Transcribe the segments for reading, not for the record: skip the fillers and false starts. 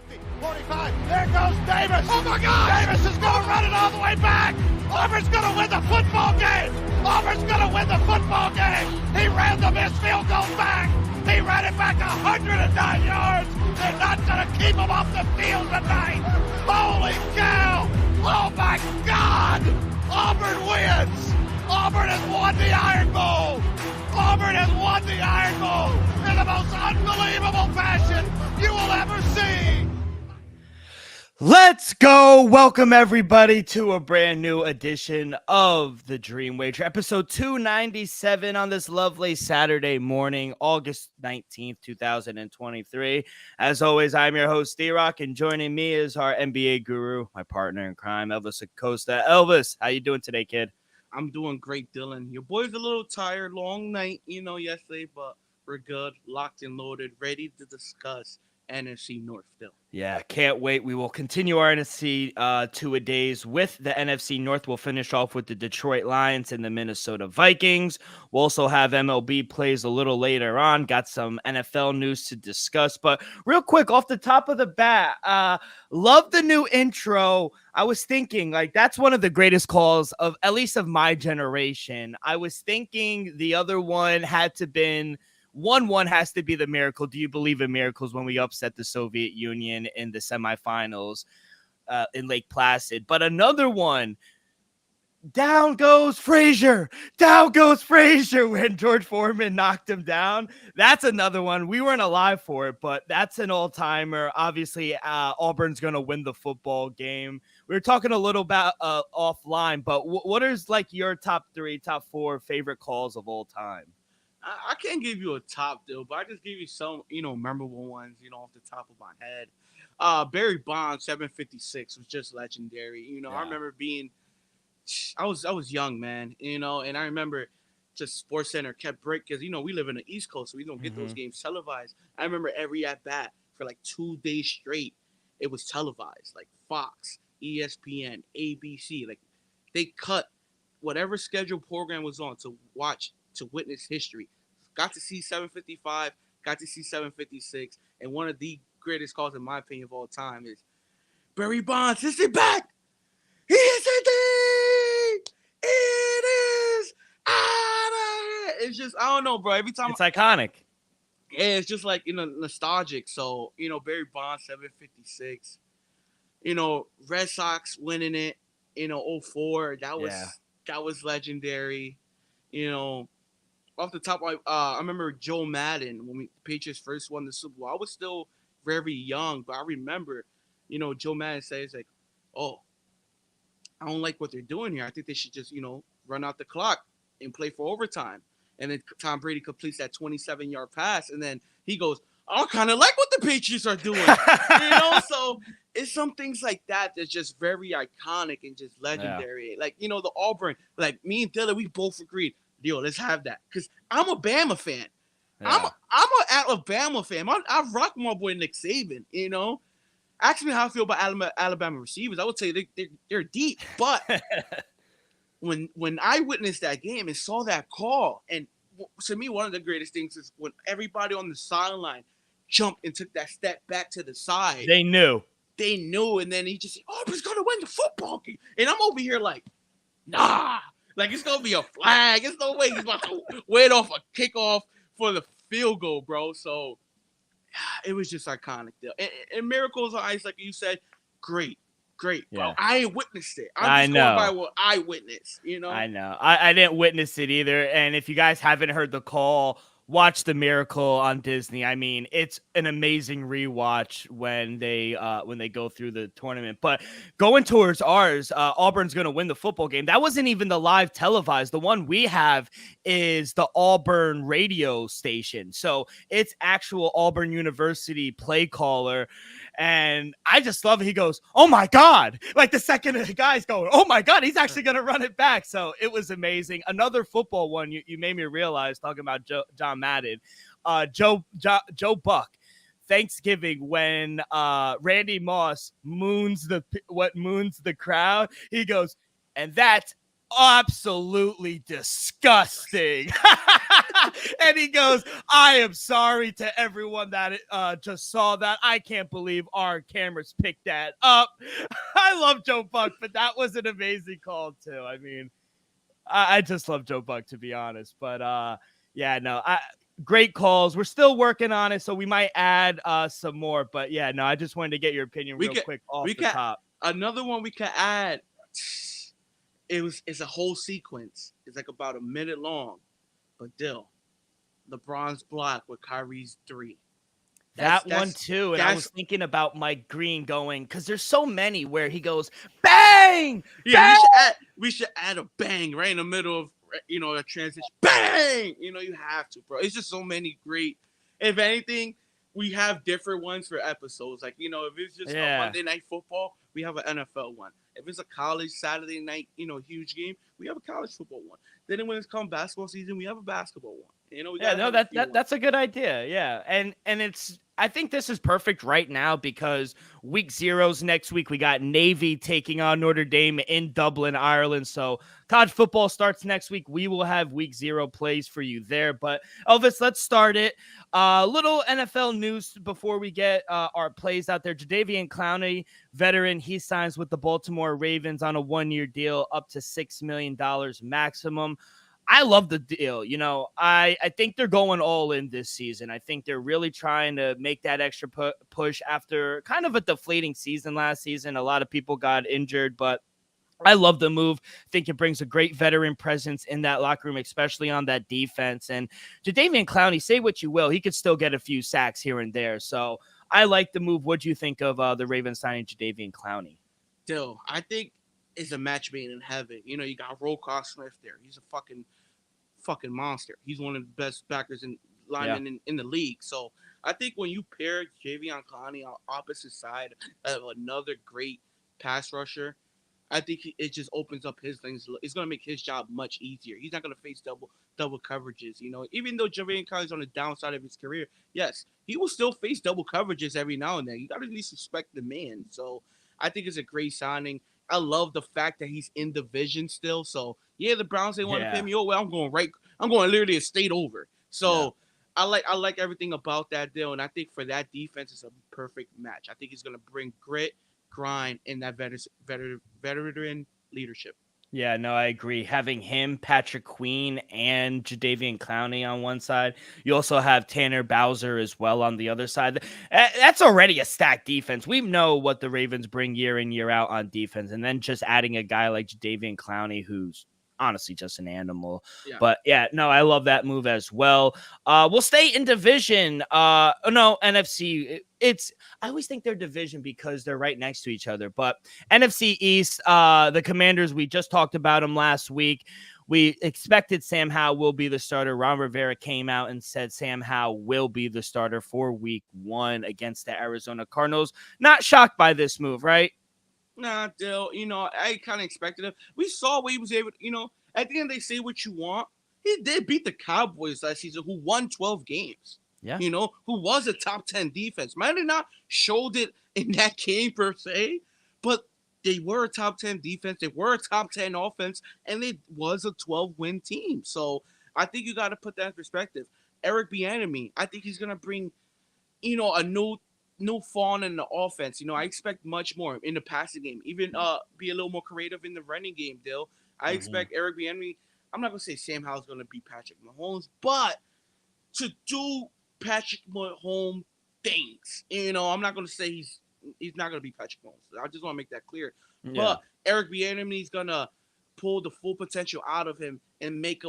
50, 45, there goes Davis. Oh my God! Davis is going to run it all the way back. Auburn's going to win the football game. Auburn's going to win the football game. He ran the missed field goal back. He ran it back 109 yards. They're not going to keep him off the field tonight. Holy cow! Oh my God! Auburn wins. Auburn has won the Iron Bowl. Auburn has won the Iron Bowl in the most unbelievable fashion you will ever see. Let's go. Welcome everybody to a brand new edition of the Dream Wager, episode 297 on this lovely Saturday morning, August 19th, 2023. As always, I'm your host, D-Rock, and joining me is our NBA guru, my partner in crime, Elvis Acosta. Elvis, how you doing today, kid? I'm doing great, Dylan. Your boy's a little tired, long night, yesterday, but we're good, locked and loaded, ready to discuss NFC North still. Yeah, can't wait. We will continue our NFC two-a-days with the NFC North. We'll finish off with the Detroit Lions and the Minnesota Vikings. We'll also have MLB plays a little later on. Got some NFL news to discuss. But real quick, off the top of the bat, love the new intro. I was thinking, that's one of the greatest calls of, at least of my generation. I was thinking the other one had to been... One has to be the miracle. Do you believe in miracles when we upset the Soviet Union in the semifinals in Lake Placid? But another one, down goes Frazier. Down goes Frazier when George Foreman knocked him down. That's another one. We weren't alive for it, but that's an all-timer. Obviously, Auburn's going to win the football game. We were talking a little about offline, but what is your top 3, top 4 favorite calls of all time? I can't give you a top deal, but I just give you some, memorable ones, off the top of my head. Barry Bonds, 756 was just legendary. Yeah. I remember I was young, man, and I remember just SportsCenter kept break because, we live in the East Coast, so we don't get those games televised. I remember every at-bat for 2 days straight, it was televised, Fox, ESPN, ABC. They cut whatever scheduled program was on to witness history. Got to see 755, got to see 756, and one of the greatest calls, in my opinion, of all time is Barry Bonds. Is it back? He is indeed. It is out of here. It's just, I don't know, bro. Every time it's iconic. Yeah, it's just nostalgic. So, Barry Bonds, 756. Red Sox winning it, 04. That was legendary. Off the top, I remember Joe Madden when the Patriots first won the Super Bowl. I was still very young, but I remember, Joe Madden says "Oh, I don't like what they're doing here. I think they should just, run out the clock and play for overtime." And then Tom Brady completes that 27-yard pass, and then he goes, "I kind of like what the Patriots are doing," So it's some things like that that's just very iconic and just legendary. Yeah. The Auburn, me and Dylan, we both agreed. Yo, let's have that. Because I'm a Bama fan. Yeah. I'm an Alabama fan. I rock my boy Nick Saban, Ask me how I feel about Alabama receivers. I would say they're deep. But when I witnessed that game and saw that call, and to me, one of the greatest things is when everybody on the sideline jumped and took that step back to the side. They knew. And then he just said, Auburn's going to win the football game. And I'm over here nah. It's going to be a flag. There's no way he's about to wait off a kickoff for the field goal, bro. So, it was just iconic. And Miracles on Ice, like you said, great. Yeah. Bro, I witnessed it. I'm just going by what I witnessed, I know. I didn't witness it either. And if you guys haven't heard the call, watch The Miracle on Disney. I mean, it's an amazing rewatch when they go through the tournament. But going towards ours, Auburn's going to win the football game. That wasn't even the live televised. The one we have is the Auburn radio station. So it's actual Auburn University play caller. And I just love it. He goes, "Oh my God." The second the guy's going, "Oh my God, he's actually going to run it back." So it was amazing. Another football one you made me realize, talking about John Madden, Joe Buck, Thanksgiving, when Randy Moss moons the crowd. He goes, "And that's absolutely disgusting." And he goes, I am sorry to everyone that just saw that. I can't believe our cameras picked that up. I love Joe Buck, but that was an amazing call too. I mean, I just love Joe Buck, to be honest. But yeah, no, great calls. We're still working on it, so we might add some more. But yeah, no, I just wanted to get your opinion quick off the top. Another one we could add. It's a whole sequence. It's like about a minute long. But Dill, LeBron's block with Kyrie's 3. That one too, and I was thinking about Mike Green going, because there's so many where he goes bang. Yeah, bang! we should add a bang right in the middle of a transition. Bang! You have to, bro. It's just so many great. If anything, we have different ones for episodes. Like if it's just a Monday Night Football, we have an NFL one. If it's a college Saturday night, huge game, we have a college football one. Then when it's come basketball season, we have a basketball one. That's a good idea. Yeah. And I think this is perfect right now because week 0's next week. We got Navy taking on Notre Dame in Dublin, Ireland. So college football starts next week. We will have week 0 plays for you there. But Elvis, let's start it. Little NFL news before we get our plays out there. Jadeveon Clowney, veteran, he signs with the Baltimore Ravens on a 1-year deal up to $6 million maximum. I love the deal. I think they're going all in this season. I think they're really trying to make that extra push after kind of a deflating season last season. A lot of people got injured, but I love the move. I think it brings a great veteran presence in that locker room, especially on that defense. And Jadeveon Clowney, say what you will, he could still get a few sacks here and there. So I like the move. What do you think of the Ravens signing Jadeveon Clowney? Dill, I think it's a match made in heaven. You got Roquan Smith there. He's a fucking monster. He's one of the best backers in linemen in the league. So I think when you pair Jadeveon Clowney on opposite side of another great pass rusher, I think it just opens up his things. It's going to make his job much easier. He's not going to face double coverages. Even though Jadeveon Clowney's on the downside of his career, yes, he will still face double coverages every now and then. You got to at least respect the man. So I think it's a great signing. I love the fact that he's in division still. So yeah, the Browns they want to pay me. Oh well, I'm going literally a state over. So I like everything about that deal, and I think for that defense, it's a perfect match. I think he's going to bring grit, grind, and that veteran leadership. Yeah, no, I agree. Having him, Patrick Queen, and Jadeveon Clowney on one side. You also have Tanner Bowser as well on the other side. That's already a stacked defense. We know what the Ravens bring year in, year out on defense. And then just adding a guy like Jadeveon Clowney, who's honestly just an animal. Yeah. But yeah, no, I love that move as well. We'll stay in division. NFC. I always think they're division because they're right next to each other. But NFC East, the Commanders, we just talked about them last week. We expected Sam Howell will be the starter. Ron Rivera came out and said Sam Howell will be the starter for week 1 against the Arizona Cardinals. Not shocked by this move, right? Nah, Dill, I kind of expected him. We saw what he was able to, at the end they say what you want. He did beat the Cowboys last season, who won 12 games. Yeah. Who was a top 10 defense. Might have not showed it in that game per se, but they were a top 10 defense. They were a top 10 offense, and it was a 12-win team. So I think you got to put that in perspective. Eric Bieniemy, I think he's going to bring, a new fawn in the offense. I expect much more in the passing game. Even be a little more creative in the running game, Dill. I expect Eric Bieniemy. I'm not going to say Sam Howell's going to beat Patrick Mahomes, but to do Patrick Mahomes things. I'm not going to say he's not going to beat Patrick Mahomes. I just want to make that clear. Yeah. But Eric Bieniemy is going to pull the full potential out of him and make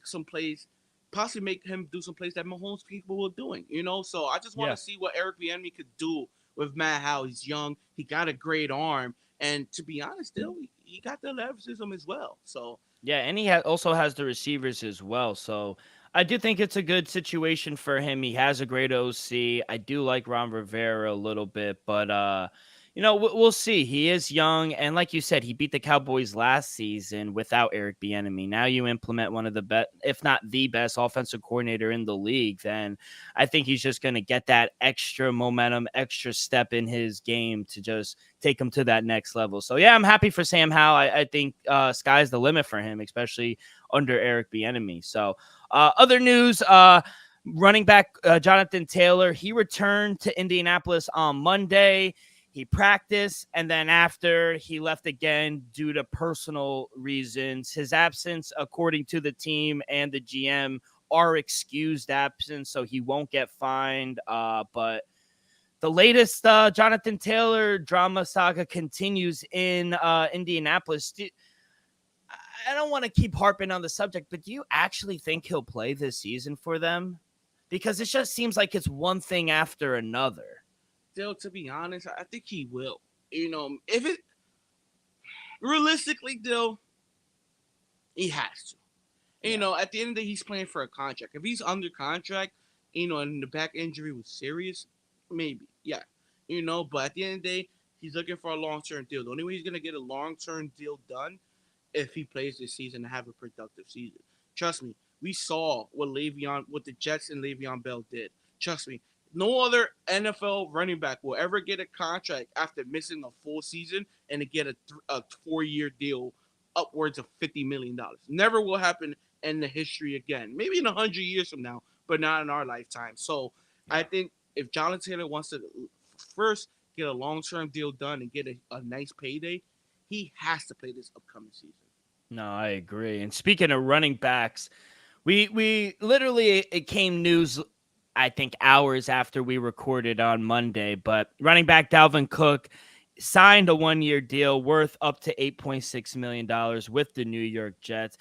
some plays, possibly make him do some plays that Mahomes people were doing, So I just want to see what Eric Bieniemy could do with Matt Howell. He's young. He got a great arm. And to be honest, still, he got the athleticism as well. So yeah, and he also has the receivers as well. So I do think it's a good situation for him. He has a great OC. I do like Ron Rivera a little bit, but we'll see. He is young, and like you said, he beat the Cowboys last season without Eric Bieniemy. Now you implement one of the best, if not the best, offensive coordinator in the league, then I think he's just going to get that extra momentum, extra step in his game to just take him to that next level. So yeah, I'm happy for Sam Howell. I think sky's the limit for him, especially under Eric Bieniemy. So other news, running back Jonathan Taylor, he returned to Indianapolis on Monday. He practiced, and then after he left again due to personal reasons. His absence, according to the team and the GM, are excused absence, so he won't get fined. But the latest Jonathan Taylor drama saga continues in Indianapolis. I don't want to keep harping on the subject, but do you actually think he'll play this season for them? Because it just seems like it's one thing after another. Still, to be honest, I think he will. If it realistically, Dill, he has to. At the end of the day, he's playing for a contract. If he's under contract, and the back injury was serious, maybe, yeah. But at the end of the day, he's looking for a long-term deal. The only way he's gonna get a long-term deal done if he plays this season and have a productive season. Trust me, we saw what the Jets and Le'Veon Bell did. Trust me, no other NFL running back will ever get a contract after missing a full season and to get a 4-year deal upwards of $50 million. Never will happen in the history again. Maybe in 100 years from now, but not in our lifetime. So I think if Jonathan Taylor wants to first get a long-term deal done and get a nice payday, he has to play this upcoming season. No, I agree. And speaking of running backs, we literally, it came news, I think, hours after we recorded on Monday, but running back Dalvin Cook signed a 1-year deal worth up to $8.6 million with the New York Jets.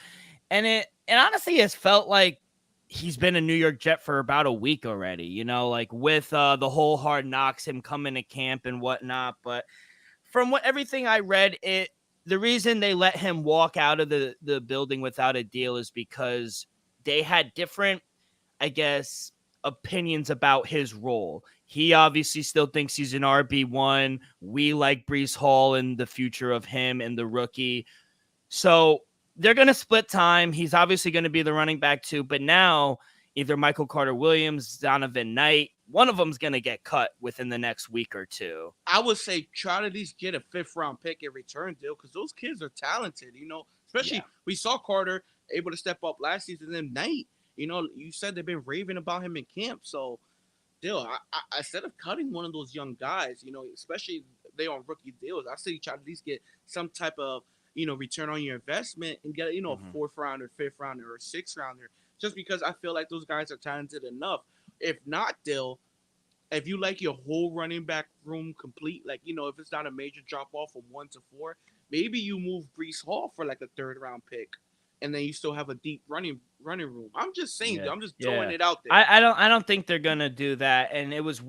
And it honestly has felt like he's been a New York Jet for about a week already, like with the whole Hard Knocks, him coming to camp and whatnot. But from everything I read, the reason they let him walk out of the building without a deal is because they had different, I guess, opinions about his role. He obviously still thinks he's an RB1. We like Breece Hall and the future of him and the rookie. So they're going to split time. He's obviously going to be the running back too, but now either Michael Carter-Williams, Donovan Knight, one of them's going to get cut within the next week or two. I would say try to at least get a 5th-round pick in return, Deal, because those kids are talented, especially we saw Carter able to step up last season, and Knight, you said they've been raving about him in camp. So, Dill, I instead of cutting one of those young guys, especially they on rookie deals, I say you try to at least get some type of, return on your investment and get, a 4th rounder, 5th rounder, or 6th rounder, just because I feel like those guys are talented enough. If not, Dill, if you like your whole running back room complete, like, if it's not a major drop off from 1 to 4, maybe you move Breece Hall for like a 3rd-round pick, and then you still have a deep running room. I'm just saying, I'm just throwing it out there. I don't think they're gonna do that. And it was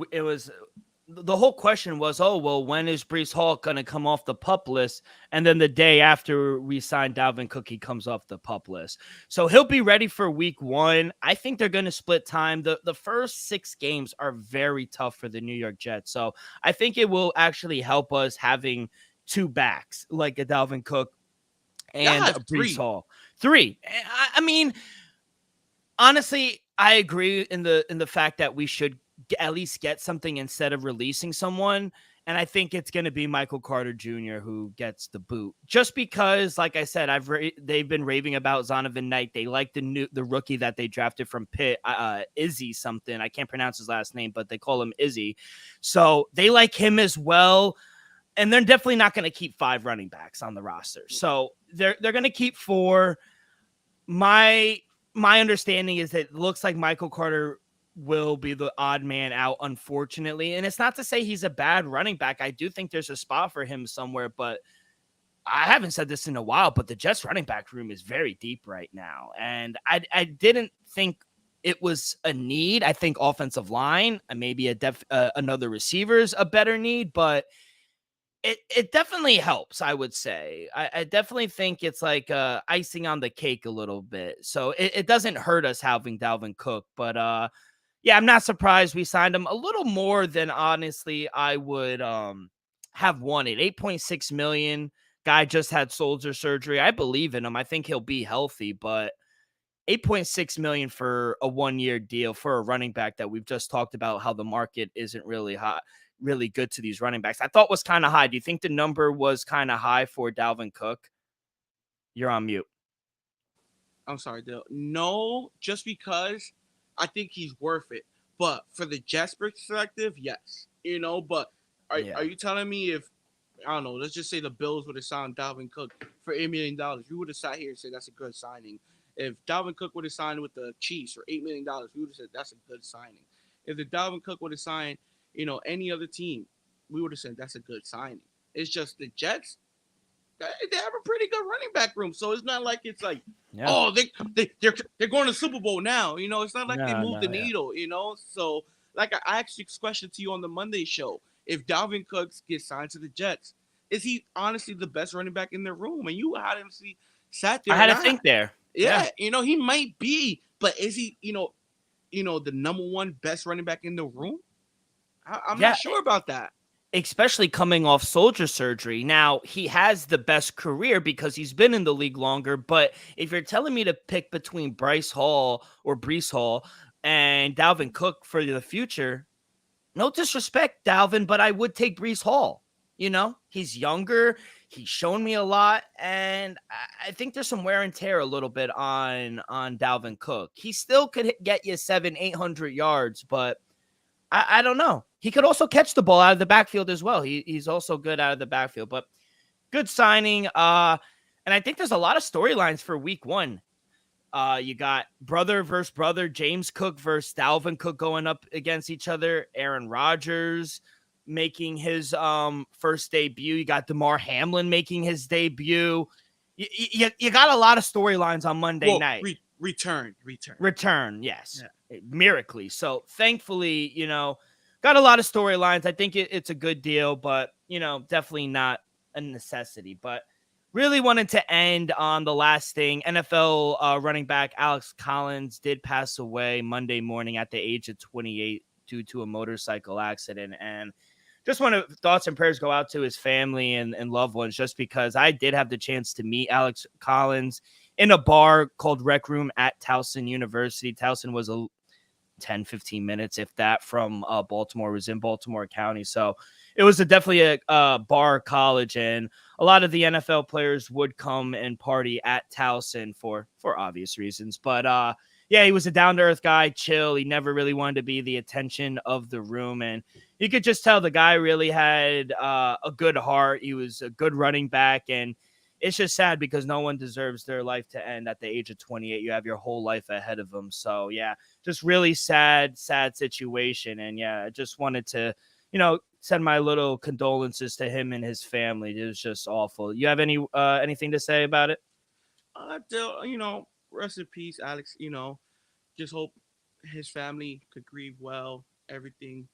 the whole question was, oh well, when is Breece Hall gonna come off the PUP list? And then the day after we signed Dalvin Cook, he comes off the PUP list, so he'll be ready for week 1. I think they're gonna split time. The first 6 games are very tough for the New York Jets, so I think it will actually help us having 2 backs like a Dalvin Cook and a Breece Hall. 3. I mean, honestly, I agree in the fact that we should at least get something instead of releasing someone. And I think it's going to be Michael Carter Jr. who gets the boot, just because, like I said, they've been raving about Zonovan Knight. They like the rookie that they drafted from Pitt, Izzy something. I can't pronounce his last name, but they call him Izzy. So they like him as well. And they're definitely not going to keep 5 running backs on the roster. So they're going to keep 4. My understanding is that it looks like Michael Carter will be the odd man out, unfortunately. And it's not to say he's a bad running back. I do think there's a spot for him somewhere, but I haven't said this in a while, but the Jets running back room is very deep right now. And I didn't think it was a need. I think offensive line and maybe another receiver's a better need, but it definitely helps, I would say. I definitely think it's like icing on the cake a little bit. So it doesn't hurt us having Dalvin Cook. But yeah, I'm not surprised we signed him a little more than honestly I would have wanted. $8.6 million. Guy just had shoulder surgery. I believe in him. I think he'll be healthy, but $8.6 million for a 1-year deal for a running back that we've just talked about how the market isn't really hot. Really good to these running backs, I thought was kind of high. Do you think the number was kind of high for Dalvin Cook? You're on mute. I'm sorry, Dale. No, just because I think he's worth it. But for the Jets perspective, yes. But are Yeah. you telling me if I don't know, let's just say the Bills would have signed Dalvin Cook for $8 million, we would have sat here and said that's a good signing. If Dalvin Cook would have signed with the Chiefs for $8 million, we would have said that's a good signing. If the Dalvin Cook would have signed, any other team, we would have said that's a good signing. It's just the Jets, they have a pretty good running back room. So it's not like it's like, Yeah. oh, they're going to Super Bowl now. It's not like they No, moved the no, yeah. needle. So like I asked you this question to you on the Monday show. If Dalvin Cooks gets signed to the Jets, is he honestly the best running back in the room? And you had him sat I there, had and to think there. yeah, he might be, but is he, the number one best running back in the room? I'm not Yeah. sure about that. Especially coming off shoulder surgery. Now, he has the best career because he's been in the league longer, but if you're telling me to pick between Bryce Hall or Brees Hall and Dalvin Cook for the future, no disrespect, Dalvin, but I would take Brees Hall. He's younger. He's shown me a lot, and I think there's some wear and tear a little bit on Dalvin Cook. He still could get you 700-800 yards, but I don't know. He could also catch the ball out of the backfield as well. He's also good out of the backfield, but good signing. And I think there's a lot of storylines for week 1. You got brother versus brother, James Cook versus Dalvin Cook going up against each other. Aaron Rodgers making his first debut. You got DeMar Hamlin making his debut. You got a lot of storylines on Monday night. Return. Yes. Yeah. Miraculously. So thankfully, got a lot of storylines. I think it's a good deal, but, definitely not a necessity. But really wanted to end on the last thing. NFL running back Alex Collins did pass away Monday morning at the age of 28 due to a motorcycle accident. And just want to thoughts and prayers go out to his family and loved ones, just because I did have the chance to meet Alex Collins in a bar called Rec Room at Towson University. Towson was 10-15 minutes, if that, from Baltimore. It was in Baltimore County. So it was definitely a bar college, and a lot of the NFL players would come and party at Towson for obvious reasons. But yeah, he was a down-to-earth guy, chill. He never really wanted to be the attention of the room, and you could just tell the guy really had a good heart. He was a good running back, and it's just sad because no one deserves their life to end at the age of 28. You have your whole life ahead of them. So, yeah, just really sad situation. And, yeah, I just wanted to, send my little condolences to him and his family. It was just awful. You have anything to say about it? Rest in peace, Alex. Just hope his family could grieve well. Everything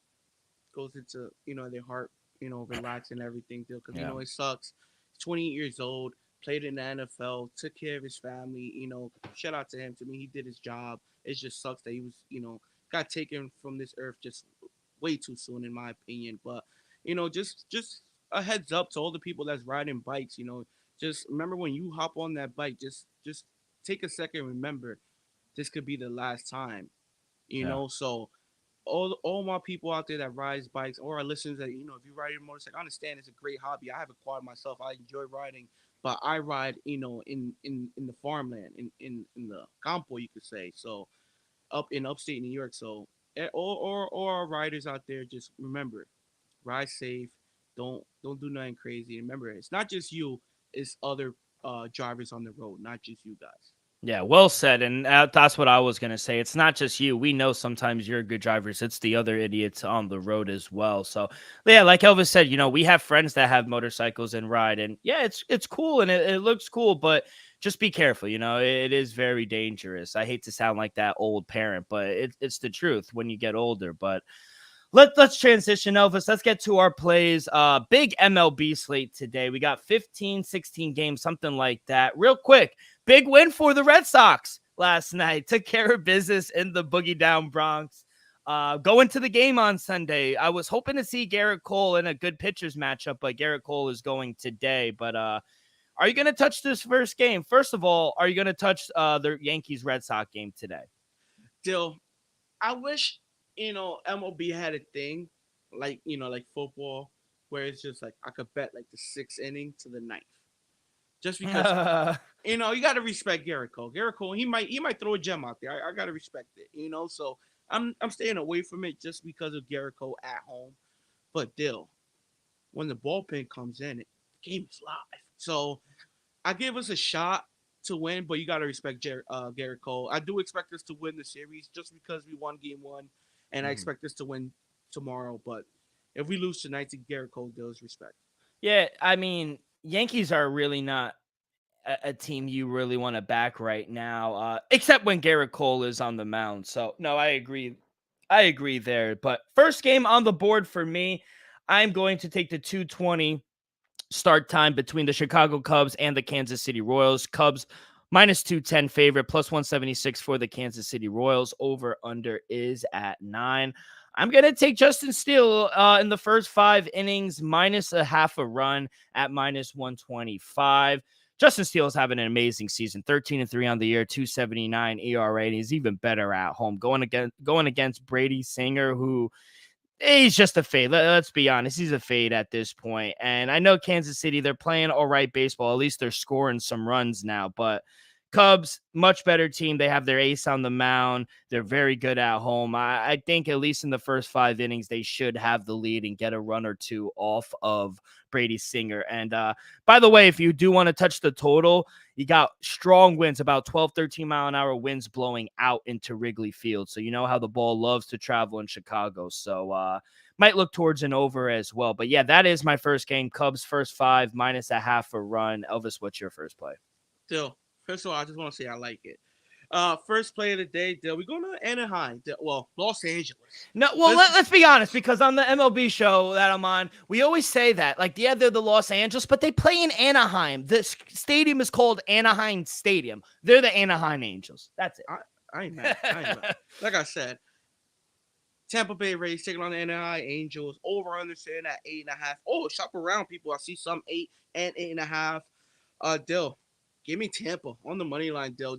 goes into, their heart, relax and everything, because, it sucks. 28 years old, played in the NFL, took care of his family. Shout out to him. To me, he did his job. It just sucks that he was, got taken from this earth just way too soon, in my opinion. But just a heads up to all the people that's riding bikes. Just remember when you hop on that bike, just take a second. Remember, this could be the last time. So all my people out there that rides bikes, or our listeners that, if you ride a motorcycle, I understand it's a great hobby. I have a quad myself. I enjoy riding, but I ride, in the farmland, in the campo, you could say. So up in upstate New York. So or our riders out there, just remember, ride safe. Don't do nothing crazy. Remember, it's not just you, it's other drivers on the road, not just you guys. Yeah, well said. And that's what I was going to say. It's not just you. We know sometimes you're good drivers. It's the other idiots on the road as well. So, yeah, like Elvis said, we have friends that have motorcycles and ride. And, yeah, it's cool and it looks cool. But just be careful. It is very dangerous. I hate to sound like that old parent, but it's the truth when you get older. But let's transition, Elvis. Let's get to our plays. Big MLB slate today. We got 15, 16 games, something like that. Real quick, big win for the Red Sox last night. Took care of business in the Boogie Down Bronx. Going to the game on Sunday. I was hoping to see Garrett Cole in a good pitchers matchup, but Garrett Cole is going today. But are you going to touch this first game? First of all, are you going to touch the Yankees-Red Sox game today? Still, I wish, MLB had a thing like football, where it's just like I could bet like the 6th inning to the 9th. just because you got to respect Garrett Cole. Garrett Cole, he might throw a gem out there. I got to respect it. So I'm staying away from it just because of Garrett Cole at home. But Dill, when the bullpen comes in, the game is live. So I give us a shot to win, but you got to respect Garrett Cole. I do expect us to win the series just because we won game one, and I expect us to win tomorrow. But if we lose tonight to Garrett Cole, Dill's respect. Yeah, I mean, Yankees are really not a team you really want to back right now, except when Garrett Cole is on the mound. So, no, I agree. I agree there. But first game on the board for me, I'm going to take the 2:20 start time between the Chicago Cubs and the Kansas City Royals. Cubs minus 210 favorite, plus 176 for the Kansas City Royals. Over under is at 9. I'm going to take Justin Steele in the first 5 innings, minus a half a run at minus 125. Justin Steele is having an amazing season, 13-3 on the year, 2.79 ERA, and he's even better at home. Going against Brady Singer, who he's just a fade. Let's be honest. He's a fade at this point. And I know Kansas City, they're playing all right baseball. At least they're scoring some runs now. But Cubs, much better team. They have their ace on the mound. They're very good at home. I think at least in the first 5 innings, they should have the lead and get a run or two off of Brady Singer. And by the way, if you do want to touch the total, you got strong winds, about 12, 13 mile an hour winds blowing out into Wrigley Field. So you know how the ball loves to travel in Chicago. So might look towards an over as well. But yeah, that is my first game. Cubs first 5, minus a half a run. Elvis, what's your first play? Still, first of all, I just want to say I like it. First play of the day, Dill. We're going to Anaheim. Los Angeles. No, well, let's be honest, because on the MLB show that I'm on, we always say that. Like, yeah, they're the Los Angeles, but they play in Anaheim. The stadium is called Anaheim Stadium. They're the Anaheim Angels. That's it. I ain't mad. Like I said, Tampa Bay Rays taking on the Anaheim Angels. Over understand at 8.5. Oh, shop around, people. I see some 8 and 8.5. Dill, give me Tampa on the money line, Dill.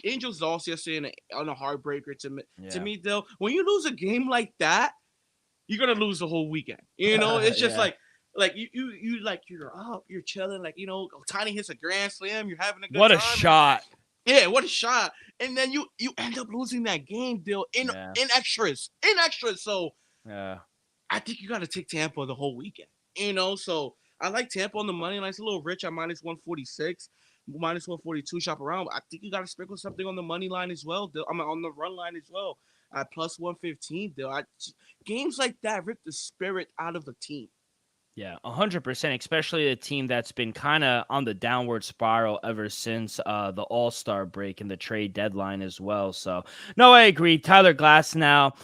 Angels lost yesterday on a heartbreaker to me, Dill. When you lose a game like that, you're gonna lose the whole weekend. It's just like you're up, you're chilling, Tiny hits a grand slam, you're having a good time. What a shot! Yeah, what a shot! And then you end up losing that game, Dill, in extras. So yeah, I think you got to take Tampa the whole weekend. So I like Tampa on the money line. It's a little rich at minus 146. Minus 142 shop around. I think you got to sprinkle something on the money line as well. On the run line as well. At plus 115. Games like that rip the spirit out of the team. Yeah, 100%, especially a team that's been kind of on the downward spiral ever since the All-Star break and the trade deadline as well. So, no, I agree. Tyler Glasnow,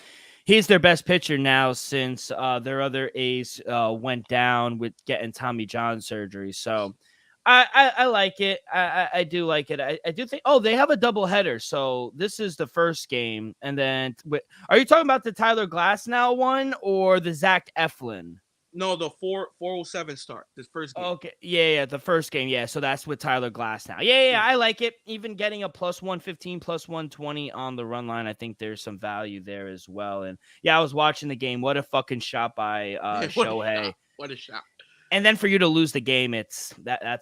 he's their best pitcher now since their other ace went down with getting Tommy John surgery. So, I like it. I do like it. I do think. Oh, they have a doubleheader. So this is the first game, and then are you talking about the Tyler Glasnow one or the Zach Eflin? No, the 407 start. This first game. Okay, yeah, the first game. Yeah, so that's with Tyler Glasnow. Yeah, I like it. Even getting a plus 115, plus 120 on the run line, I think there's some value there as well. And yeah, I was watching the game. What a fucking shot by Shohei. What a shot. And then for you to lose the game, that's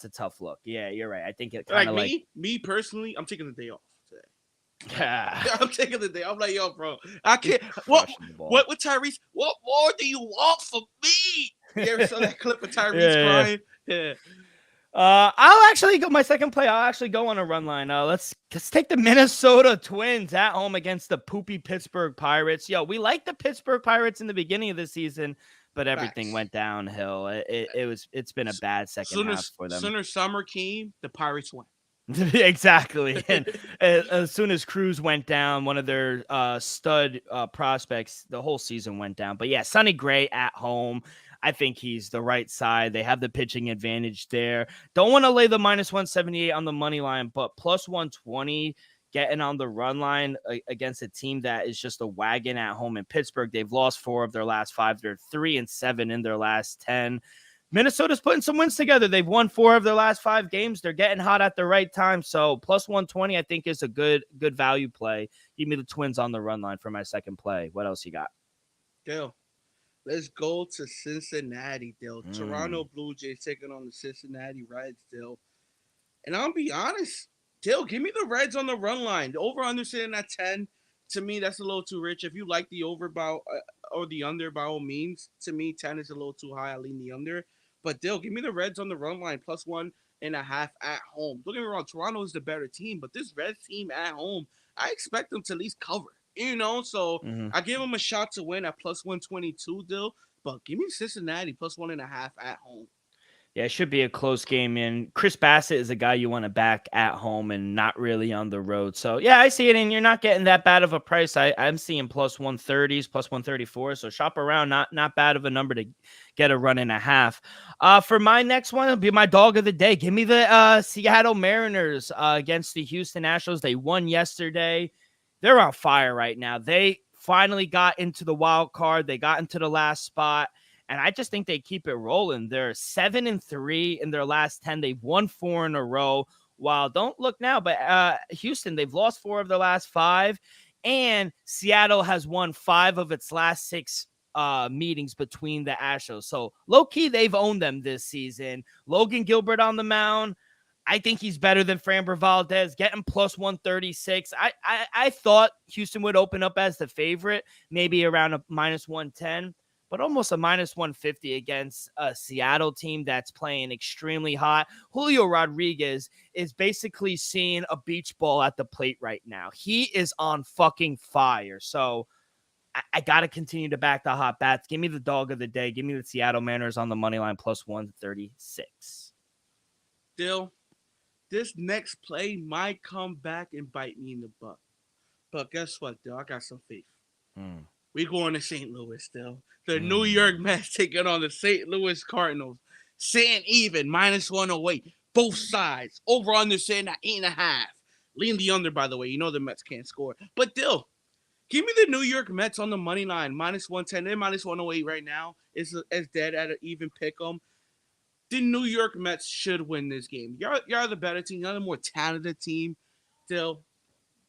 a tough look. Yeah, you're right. I think it kind of me personally, I'm taking the day off today. I'm taking the day. I'm like, yo, bro, I can't. What Tyrese? What more do you want from me? You ever saw that clip of Tyrese crying? Yeah. I'll actually go my second play. I'll actually go on a run line. Let's take the Minnesota Twins at home against the poopy Pittsburgh Pirates. Yo, we liked the Pittsburgh Pirates in the beginning of the season, but everything went downhill. It's been a bad second half for them. Sooner summer came, the Pirates won. Exactly. And as soon as Cruz went down, one of their stud prospects, the whole season went down. But yeah, Sonny Gray at home. I think he's the right side. They have the pitching advantage there. Don't want to lay the minus 178 on the money line, but plus 120 getting on the run line against a team that is just a wagon at home in Pittsburgh. They've lost 4 of their last 5. They're 3-7 in their last 10. Minnesota's putting some wins together. They've won 4 of their last 5 games. They're getting hot at the right time. So plus 120, I think, is a good value play. Give me the Twins on the run line for my second play. What else you got? Dill, let's go to Cincinnati, Dill. Toronto Blue Jays taking on the Cincinnati Reds, Dill. And I'll be honest, Dill, give me the Reds on the run line. The over-under sitting at 10. To me, that's a little too rich. If you like the over or the under, by all means. To me, 10 is a little too high. I lean the under. But Dill, give me the Reds on the run line, +1.5 at home. Don't get me wrong, Toronto is the better team, but this Reds team at home, I expect them to at least cover. So I give them a shot to win at +122, Dill. But give me Cincinnati +1.5 at home. Yeah, it should be a close game. And Chris Bassett is a guy you want to back at home and not really on the road. So, yeah, I see it. And you're not getting that bad of a price. I'm seeing +130s, +134. So shop around. Not bad of a number to get a run and a half. For my next one, it'll be my dog of the day. Give me the Seattle Mariners against the Houston Astros. They won yesterday. They're on fire right now. They finally got into the wild card. They got into the last spot. And I just think they keep it rolling. They're 7-3 in their last 10. They've won 4 in a row. While don't look now, but Houston, they've lost 4 of their last 5. And Seattle has won 5 of its last 6 meetings between the Astros. So low-key, they've owned them this season. Logan Gilbert on the mound. I think he's better than Framber Valdez, getting +136. I thought Houston would open up as the favorite, maybe around a -110. But almost a -150 against a Seattle team that's playing extremely hot. Julio Rodriguez is basically seeing a beach ball at the plate right now. He is on fucking fire. So I got to continue to back the hot bats. Give me the dog of the day. Give me the Seattle Mariners on the money line +136. Dill, this next play might come back and bite me in the butt. But guess what, Dill? I got some faith. We going to St. Louis still. The New York Mets taking on the St. Louis Cardinals. Sitting even, -108. Both sides. Over under sitting at 8.5. Lean the under, by the way. You know the Mets can't score. But Dill, give me the New York Mets on the money line. -110. They're -108 right now. It's dead at an even pick 'em. The New York Mets should win this game. You're the better team. You're the more talented team. Dill,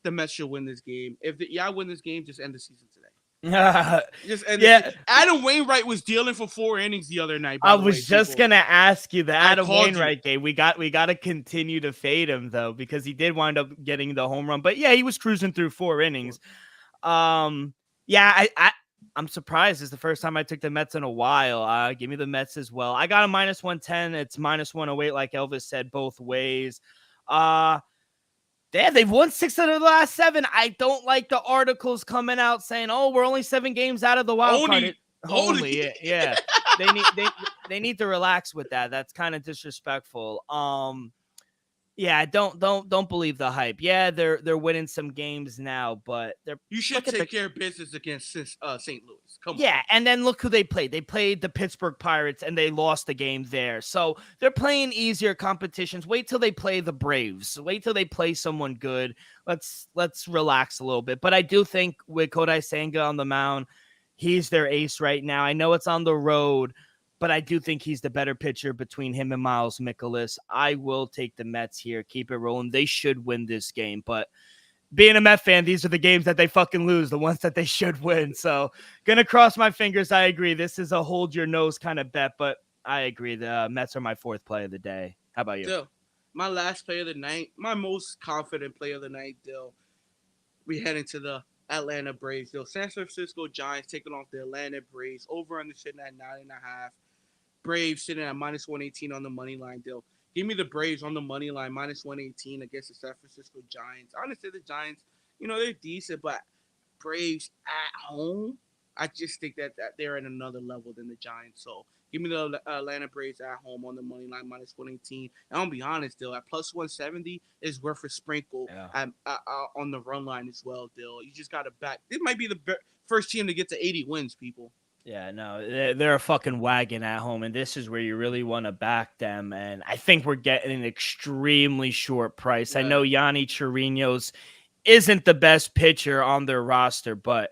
the Mets should win this game. If y'all win this game, just end the season today. Adam Wainwright was dealing for 4 innings the other night. I was just gonna ask you the Adam Wainwright game. We got to continue to fade him though, because he did wind up getting the home run. But yeah, he was cruising through 4 innings. I'm surprised. It's the first time I took the Mets in a while. Give me the Mets as well. I got a -110. It's -108, like Elvis said, both ways. Yeah, they've won 6 of the last 7. I don't like the articles coming out saying, "Oh, we're only 7 games out of the wild card." Only, yeah. They need to relax with that. That's kind of disrespectful. Yeah, don't believe the hype. Yeah, they're winning some games now, but you should take care of business against St. Louis. Come on. Yeah, and then look who they played. They played the Pittsburgh Pirates, and they lost the game there. So they're playing easier competitions. Wait till they play the Braves. Wait till they play someone good. Let's relax a little bit. But I do think with Kodai Senga on the mound, he's their ace right now. I know it's on the road, but I do think he's the better pitcher between him and Miles Mikolas. I will take the Mets here. Keep it rolling. They should win this game. But being a Met fan, these are the games that they fucking lose, the ones that they should win. So gonna cross my fingers. I agree. This is a hold your nose kind of bet, but I agree. The Mets are my 4th play of the day. How about you? Dill, my last play of the night, my most confident play of the night, Dill. We head into the Atlanta Braves. Dill, San Francisco Giants taking off the Atlanta Braves. Over under sitting at 9.5. Braves sitting at -118 on the money line, Dill. Give me the Braves on the money line, -118 against the San Francisco Giants. Honestly, the Giants, they're decent, but Braves at home, I just think that they're at another level than the Giants. So give me the Atlanta Braves at home on the money line, -118. And I'll be honest, Dill, at +170 is worth a sprinkle on the run line as well, Dill. You just got to back. This might be the first team to get to 80 wins, people. Yeah, no, they're a fucking wagon at home, and this is where you really want to back them. And I think we're getting an extremely short price. Yeah. I know Yanni Chirinos isn't the best pitcher on their roster, but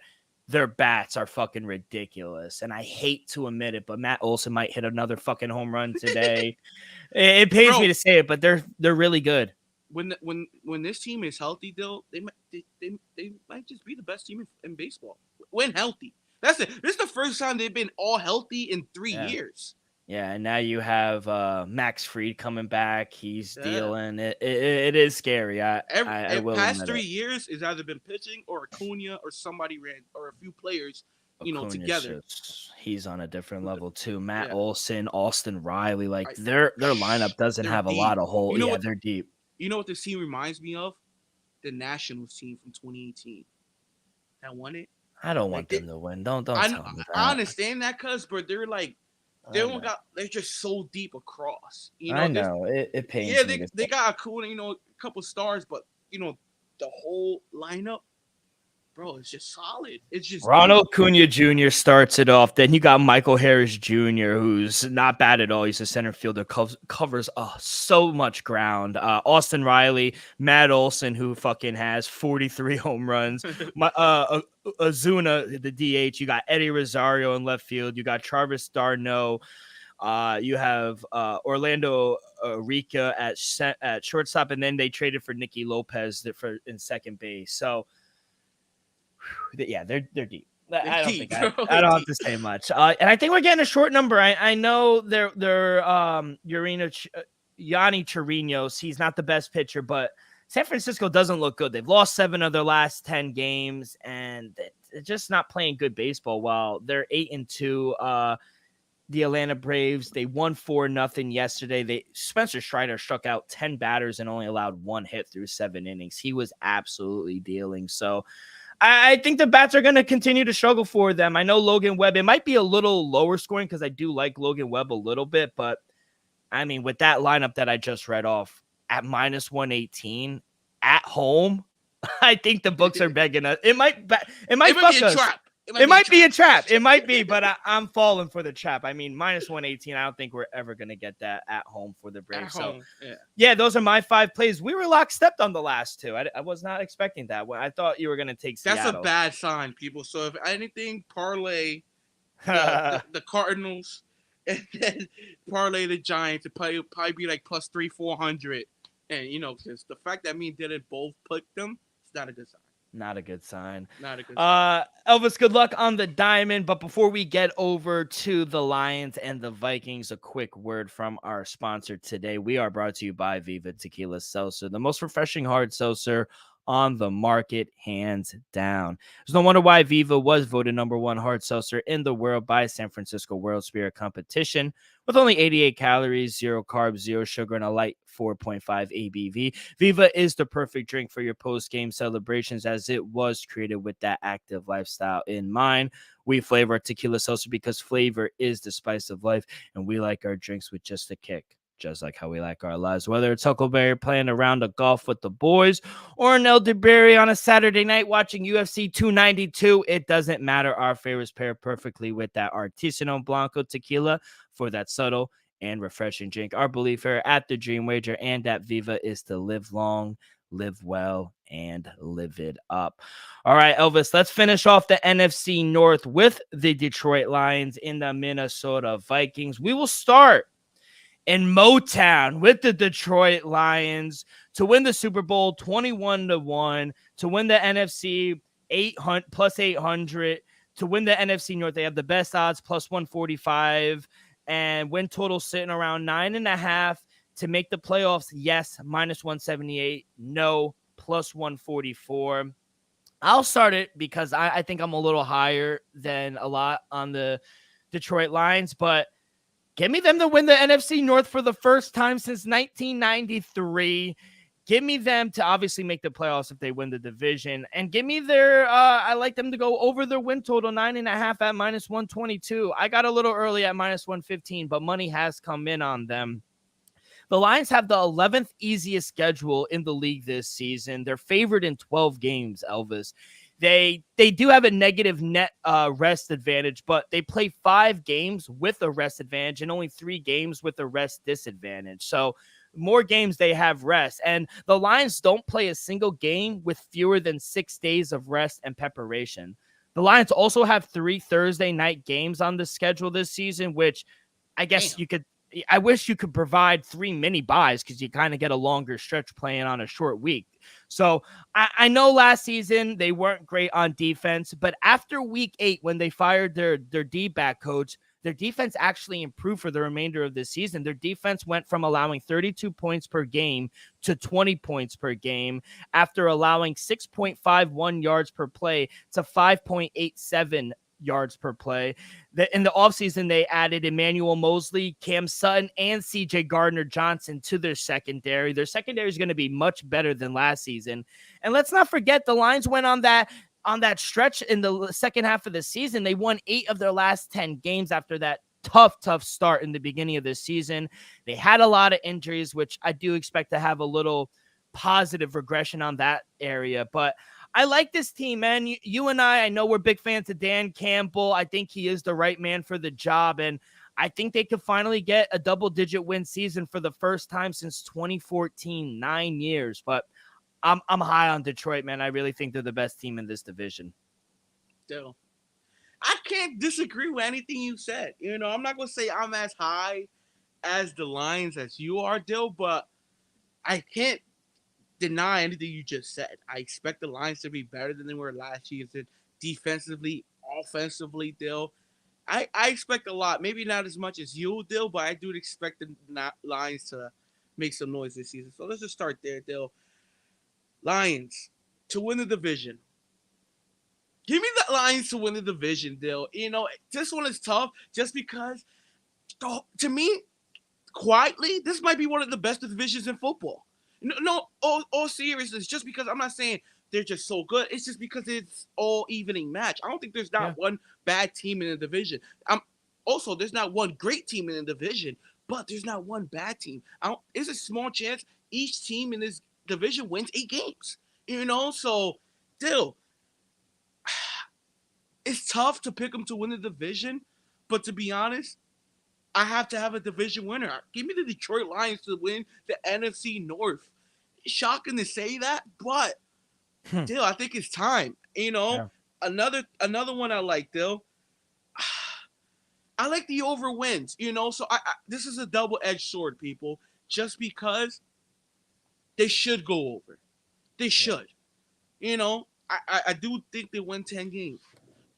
their bats are fucking ridiculous. And I hate to admit it, but Matt Olson might hit another fucking home run today. It pains me to say it, but they're really good. When this team is healthy, Dill, they might just be the best team in baseball when healthy. That's it. This is the first time they've been all healthy in 3 years. Yeah, and now you have Max Fried coming back. He's Yeah. dealing. It is scary. I will Past admit 3 years, it's either been pitching or Acuna or somebody ran or a few players, Acuna's together. just he's on a different level too. Matt Yeah, Olson, Austin Riley, like I, their lineup doesn't they're have a lot deep. of hole. You know Yeah, what? they're deep. You know what this team reminds me of? The Nationals team from 2018 that won it. I don't Like want them to win. Don't I tell me I that. understand that, but they're like they I don't know. got they're just so deep across. I know. It Yeah, pains me to they say. got Acuna, a couple stars, but the whole lineup, bro, it's just solid. It's just deep. Ronald Acuna Jr. starts it off. Then you got Michael Harris Jr., who's not bad at all. He's a center fielder, covers so much ground. Austin Riley, Matt Olson, who fucking has 43 home runs. Azuna, the DH. You got Eddie Rosario in left field. You got Travis d'Arnaud. You have Orlando Rica at shortstop, and then they traded for Nicky Lopez in second base. So, yeah, they're deep. I don't think I don't have to say much. And I think we're getting a short number. I know they're Yanni Chirinos. He's not the best pitcher, but San Francisco doesn't look good. They've lost 7 of their last 10 games, and they're just not playing good baseball. While they're 8-2. The Atlanta Braves, they won 4-0 yesterday. Spencer Strider struck out 10 batters and only allowed 1 hit through 7 innings. He was absolutely dealing. So I think the bats are going to continue to struggle for them. I know Logan Webb, it might be a little lower scoring because I do like Logan Webb a little bit, but I mean, with that lineup that I just read off at minus 118 at home, I think the books are begging us. It might fuck be a us. trap. It might be a trap. It might be, but I'm falling for the trap. I mean, minus 118. I don't think we're ever going to get that at home for the Braves. So, yeah, those are my 5 plays. We were lockstep on the last 2. I was not expecting that. I thought you were going to take Seattle. That's a bad sign, people. So if anything, parlay the Cardinals and then parlay the Giants. It probably be like plus 300-400. And, because the fact that me and Dylan both put them, it's not a good sign. Not a good sign. Elvis, good luck on the diamond. But before we get over to the Lions and the Vikings, a quick word from our sponsor today. We are brought to you by Viva Tequila Seltzer, the most refreshing hard seltzer on the market, hands down. There's no wonder why Viva was voted #1 hard seltzer in the world by San Francisco World Spirit Competition. With only 88 calories, 0 carbs, 0 sugar, and a light 4.5 ABV, Viva is the perfect drink for your post-game celebrations, as it was created with that active lifestyle in mind. We flavor our tequila seltzer because flavor is the spice of life, and we like our drinks with just a kick. Just like how we like our lives, whether it's Huckleberry playing a round of golf with the boys or an elderberry on a Saturday night watching UFC 292, it doesn't matter. Our favorites pair perfectly with that Artisanal Blanco tequila for that subtle and refreshing drink. Our belief here at the Dream Wager and at Viva is to live long, live well, and live it up. All right, Elvis, let's finish off the NFC North with the Detroit Lions and the Minnesota Vikings. We will start in Motown with the Detroit Lions to win the Super Bowl 21-1, to win the NFC 800 plus 800, to win the NFC North. They have the best odds plus 145, and win total sitting around 9.5 to make the playoffs. Yes, minus 178. No, plus 144. I'll start it because I think I'm a little higher than a lot on the Detroit Lions, but give me them to win the NFC North for the first time since 1993. Give me them to obviously make the playoffs if they win the division. And give me I like them to go over their win total, 9.5 at minus 122. I got a little early at minus 115, but money has come in on them. The Lions have the 11th easiest schedule in the league this season. They're favored in 12 games, Elvis. They do have a negative net rest advantage, but they play 5 games with a rest advantage and only 3 games with a rest disadvantage. So more games they have rest. And the Lions don't play a single game with fewer than 6 days of rest and preparation. The Lions also have 3 Thursday night games on the schedule this season, which I guess I wish you could provide 3 mini buys because you kind of get a longer stretch playing on a short week. So I know last season they weren't great on defense, but after week 8, when they fired their D-back coach, their defense actually improved for the remainder of the season. Their defense went from allowing 32 points per game to 20 points per game after allowing 6.51 yards per play to 5.87 yards per play. In the offseason, they added Emmanuel Mosley, Cam Sutton, and CJ Gardner-Johnson to their secondary. Their secondary is going to be much better than last season. And let's not forget, the Lions went on that stretch in the second half of the season. They won 8 of their last 10 games after that tough start in the beginning of the season. They had a lot of injuries, which I do expect to have a little positive regression on that area. But I like this team, man. You and I know we're big fans of Dan Campbell. I think he is the right man for the job. And I think they could finally get a double-digit win season for the first time since 2014, 9 years. But I'm high on Detroit, man. I really think they're the best team in this division. Still, I can't disagree with anything you said. I'm not going to say I'm as high as the Lions as you are, Dill, but I can't deny anything you just said. I expect the Lions to be better than they were last season, defensively, offensively, Dill. I expect a lot. Maybe not as much as you, Dill, but I do expect the Lions to make some noise this season. So let's just start there, Dill. Lions to win the division. Give me the Lions to win the division, Dill. This one is tough just because, to me, quietly, this might be one of the best divisions in football. No, all seriousness, just because I'm not saying they're just so good. It's just because it's all evening match. I don't think there's not one bad team in the division. Also, there's not one great team in the division, but there's not one bad team. There's a small chance each team in this division wins 8 games. So, Dill, it's tough to pick them to win the division, but to be honest, I have to have a division winner. Give me the Detroit Lions to win the NFC North. It's shocking to say that, but Dill, I think it's time. Another one I like, Dill. I like the over wins. So this is a double-edged sword, people. Just because they should go over, they should. I do think they win 10 games,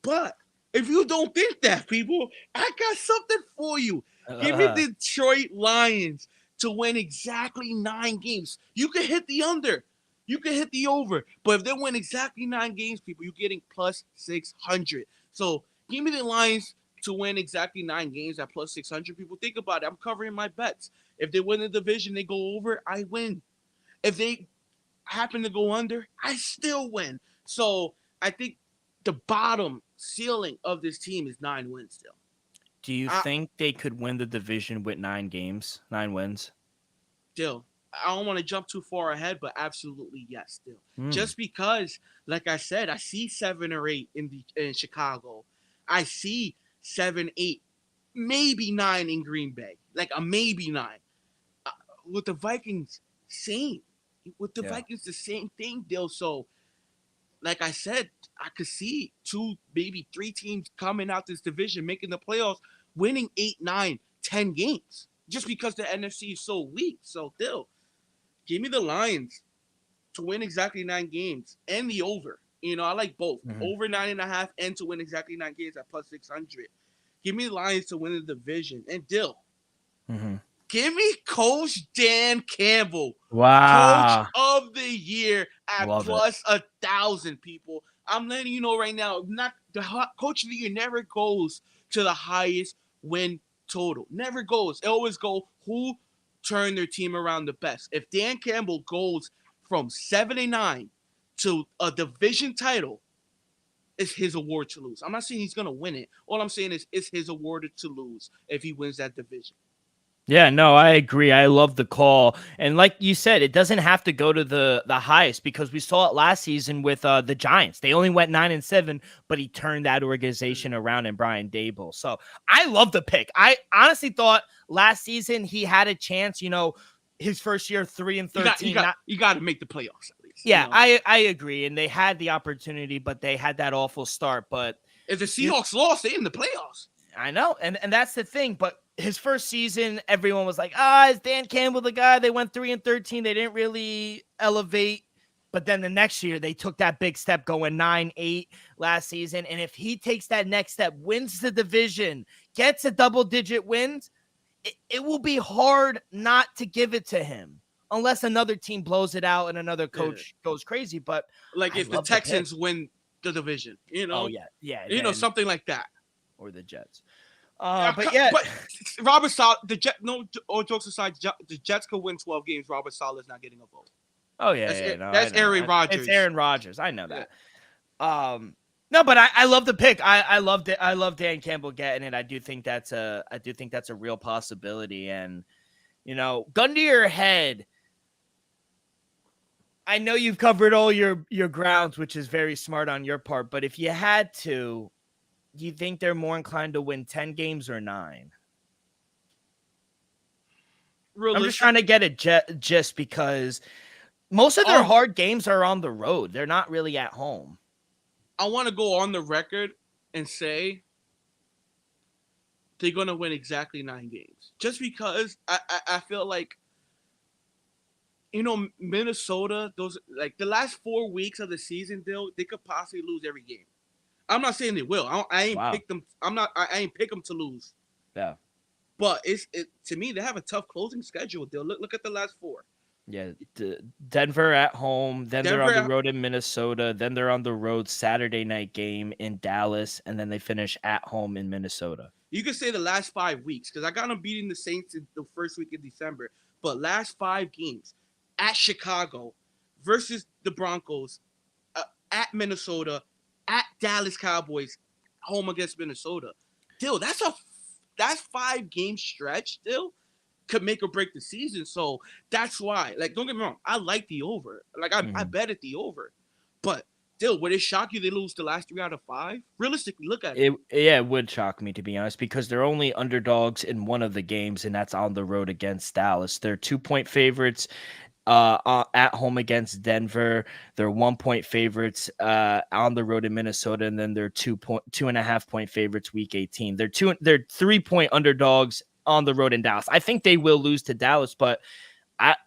but if you don't think that, people, I got something for you. Give me the Detroit Lions to win exactly 9 games. You can hit the under. You can hit the over. But if they win exactly 9 games, people, you're getting plus 600. So give me the Lions to win exactly 9 games at plus 600. People, think about it. I'm covering my bets. If they win the division, they go over, I win. If they happen to go under, I still win. So I think the bottom ceiling of this team is 9 wins still. Do you think they could win the division with 9 wins? Still, I don't want to jump too far ahead, but absolutely yes. Still, just because, like I said, I see 7 or 8 in Chicago. I see 7, 8, maybe 9 in Green Bay. Like a maybe 9. With the Vikings, same. With the Vikings, the same thing, Dill. So, like I said, I could see 2, maybe 3 teams coming out this division, making the playoffs, winning 8, 9, 10 games, just because the NFC is so weak. So, Dill, give me the Lions to win exactly 9 games and the over. I like both. Over 9.5 and to win exactly 9 games at plus 600. Give me the Lions to win the division. And, Dill, give me Coach Dan Campbell. Wow. Coach of the year at plus 1,000, people. I'm letting you know right now, not the Coach of the year never goes to the highest win total. Never goes. It always goes who turned their team around the best. If Dan Campbell goes from 7-9 to a division title, it's his award to lose. I'm not saying he's going to win it. All I'm saying is it's his award to lose if he wins that division. Yeah, no, I agree. I love the call. And like you said, it doesn't have to go to the highest, because we saw it last season with the Giants. They only went 9-7, but he turned that organization around in Brian Daboll. So I love the pick. I honestly thought last season he had a chance, his first year, 3-13. You got to make the playoffs at least. Yeah, I agree. And they had the opportunity, but they had that awful start. But if the Seahawks lost, they in the playoffs. I know. And that's the thing. But his first season, everyone was like, is Dan Campbell the guy? They went 3-13. They didn't really elevate. But then the next year, they took that big step, going 9-8 last season. And if he takes that next step, wins the division, gets a double-digit wins, it will be hard not to give it to him unless another team blows it out and another coach goes crazy. But like if the Texans win the division, Oh yeah, something like that, or the Jets. But Robert Saleh, all jokes aside, the Jets could win 12 games. Robert Saleh is not getting a vote. Oh yeah, that's Aaron Rodgers. It's Aaron Rodgers. I know that. No, but I love the pick. I loved it. I love Dan Campbell getting it. I do think that's a real possibility. And gun to your head, I know you've covered all your grounds, which is very smart on your part. But if you had to, do you think they're more inclined to win 10 games or 9? I'm just trying to get it just because most of their hard games are on the road. They're not really at home. I want to go on the record and say they're going to win exactly 9 games. Just because I feel like, Minnesota, those like the last 4 weeks of the season, they could possibly lose every game. I'm not saying they will. I ain't pick them. I ain't pick them to lose. Yeah. But to me, they have a tough closing schedule. They'll look at the last 4. Yeah, Denver at home, then they're on the road in Minnesota, then they're on the road Saturday night game in Dallas, and then they finish at home in Minnesota. You could say the last 5 weeks because I got them beating the Saints in the first week of December. But last 5 games at Chicago versus the Broncos, at Minnesota, at Dallas Cowboys, home against Minnesota. Still, that's 5-game stretch. Still could make or break the season. So that's why. Like, don't get me wrong, I like the over. Like, I bet at the over. But still, would it shock you they lose the last 3 out of 5? Realistically, look at it. It would shock me, to be honest, because they're only underdogs in one of the games, and that's on the road against Dallas. They're 2-point favorites at home against Denver. They're 1-point favorites on the road in Minnesota, and then they're 2.5-point favorites week 18. They're 3-point underdogs on the road in Dallas. I think they will lose to Dallas, but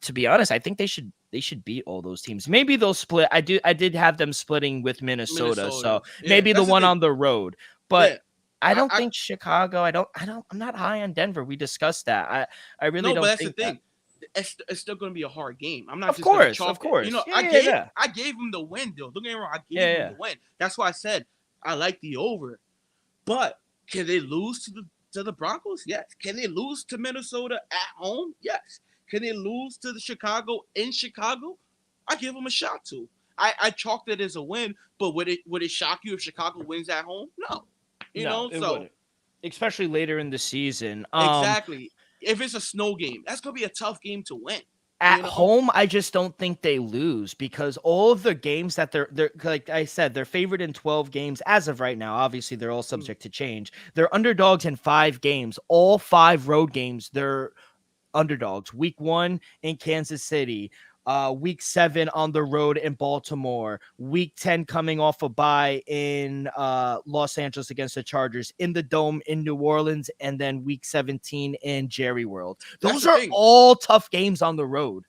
to be honest, I think they should beat all those teams. Maybe they'll split. I did have them splitting with Minnesota. So maybe the one on the road. But I don't think Chicago. I'm not high on Denver. We discussed that. I really don't. No, but that's think the thing. It's still going to be a hard game. I'm not of just course. I gave him the win, though. Don't get me wrong. I gave him the win. That's why I said I like the over. But can they lose to the Broncos? Yes. Can they lose to Minnesota at home? Yes. Can they lose to the Chicago in Chicago? I give them a shot to. I chalked it as a win, but would it shock you if Chicago wins at home? No. It wouldn't. Especially later in the season. Exactly. If it's a snow game, that's going to be a tough game to win. At home, I just don't think they lose because all of the games that they're like I said, they're favored in 12 games as of right now. Obviously, they're all subject to change. They're underdogs in 5 games. All 5 road games, they're underdogs. Week 1 in Kansas City. Week 7 on the road in Baltimore, week 10 coming off a bye in Los Angeles against the Chargers, in the Dome in New Orleans, and then week 17 in Jerry World. Those are all tough games on the road.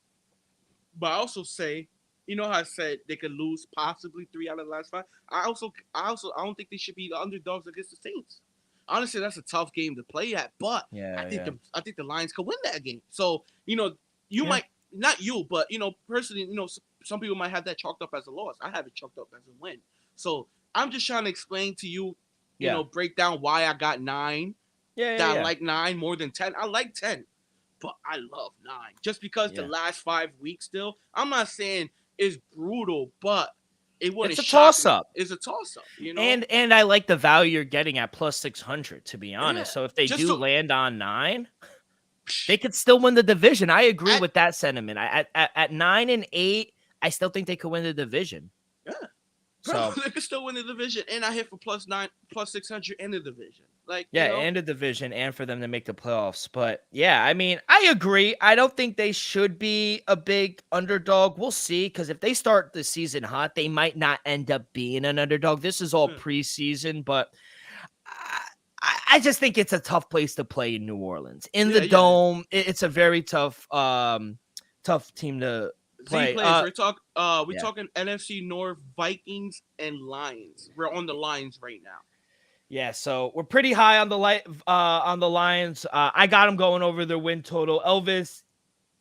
But I also say, you know how I said they could lose possibly 3 out of the last 5? I don't think they should be the underdogs against the Saints. Honestly, that's a tough game to play at, but I think the Lions could win that game. So, you might. Not you, but, personally, some people might have that chalked up as a loss. I have it chalked up as a win. So I'm just trying to explain to you, break down why I got 9. I like 9 more than 10. I like 10, but I love 9. Just because the last 5 weeks still, I'm not saying it's brutal, but it's a toss-up. It's a toss-up, And I like the value you're getting at plus 600, to be honest. So if they land on 9... they could still win the division. I agree with that sentiment. At 9 and 8, I still think they could win the division. Yeah, so they could still win the division, and I hit for plus 600 in the division. And the division, and for them to make the playoffs. But I mean, I agree. I don't think they should be a big underdog. We'll see, because if they start the season hot, they might not end up being an underdog. This is all preseason, but. I just think it's a tough place to play in New Orleans. In the Dome, it's a very tough team to play. We're talking NFC North, Vikings, and Lions. We're on the Lions right now. Yeah, so we're pretty high on the Lions. I got them going over their win total. Elvis,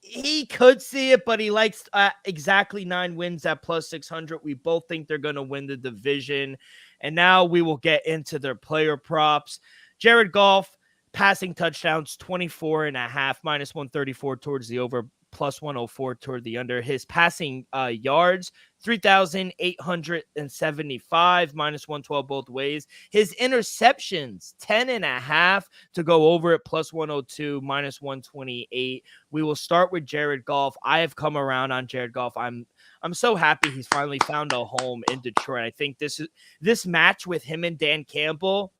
he could see it, but he likes exactly 9 wins at plus 600. We both think they're going to win the division. And now we will get into their player props. Jared Goff, passing touchdowns, 24.5, minus 134 towards the over, plus 104 toward the under. His passing yards, 3,875, minus 112 both ways. His interceptions, 10.5 to go over at plus 102, minus 128. We will start with Jared Goff. I have come around on Jared Goff. I'm so happy he's finally found a home in Detroit. I think this match with him and Dan Campbell,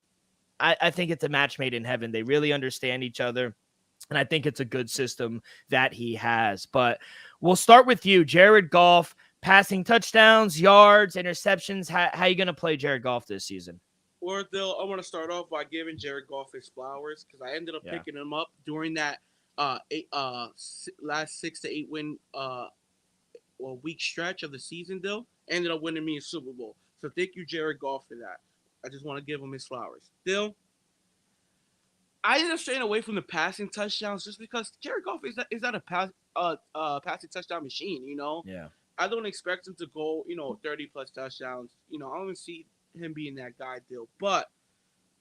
I think it's a match made in heaven. They really understand each other. And I think it's a good system that he has. But we'll start with you, Jared Goff, passing touchdowns, yards, interceptions. How are you going to play Jared Goff this season? Or I want to start off by giving Jared Goff his flowers because I ended up picking him up during that last 6 to 8 win week stretch of the season. Dill ended up winning me a Super Bowl. So thank you, Jared Goff, for that. I just want to give him his flowers. Dill, I ended up staying away from the passing touchdowns just because Jared Goff is not a passing touchdown machine. Yeah. I don't expect him to go 30 plus touchdowns. I don't see him being that guy still, but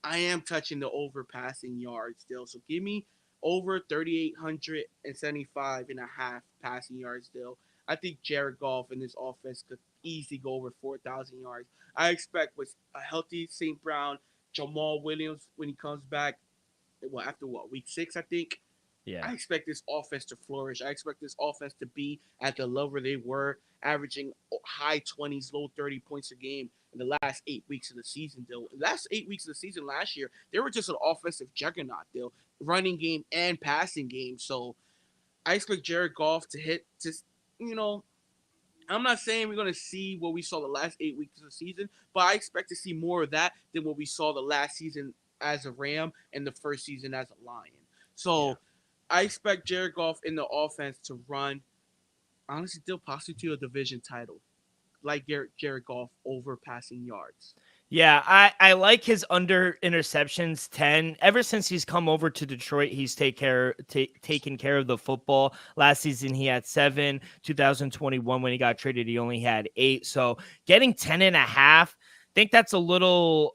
I am touching the over passing yards still. So give me over 3,875 and a half passing yards still. I think Jared Goff and this offense could easily go over 4,000 yards. I expect with a healthy St. Brown, Jamal Williams when he comes back, after week 6, I think. Yeah. I expect this offense to flourish. I expect this offense to be at the level they were, averaging high 20s, low 30 points a game in the last 8 weeks of the season, Dill. The last 8 weeks of the season last year, they were just an offensive juggernaut, Dill. Running game and passing game. So I expect Jared Goff to hit I'm not saying we're going to see what we saw the last 8 weeks of the season, but I expect to see more of that than what we saw the last season as a Ram and the first season as a Lion. So I expect Jared Goff in the offense to run, honestly, still possibly to a division title, like Jared Goff over passing yards. Yeah, I like his under interceptions 10. Ever since he's come over to Detroit, he's taken care of the football. Last season, he had 7. 2021, when he got traded, he only had 8. So getting 10.5, think that's a little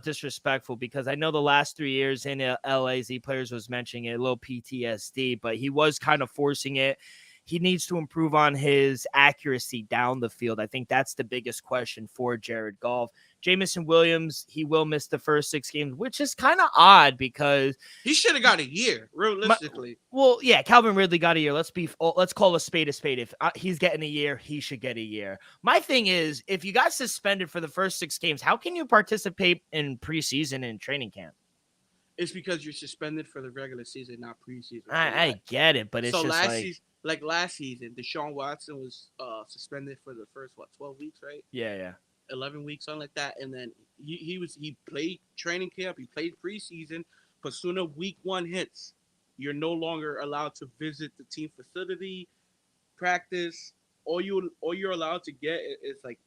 disrespectful because I know the last 3 years in LA, Z Players was mentioning it, a little PTSD, but he was kind of forcing it. He needs to improve on his accuracy down the field. I think that's the biggest question for Jared Goff. Jameson Williams, he will miss the first 6 games, which is kind of odd because he should have got a year, realistically. Calvin Ridley got a year. Let's call a spade a spade. If he's getting a year, he should get a year. My thing is, if you got suspended for the first 6 games, how can you participate in preseason and training camp? It's because you're suspended for the regular season, not preseason. I get it, but it's so just last season, Deshaun Watson was suspended for the first 12 weeks, right? Yeah. 11 weeks, something like that, and then he played training camp, he played preseason, but sooner week 1 hits, you're no longer allowed to visit the team facility, practice. All you're allowed to get is like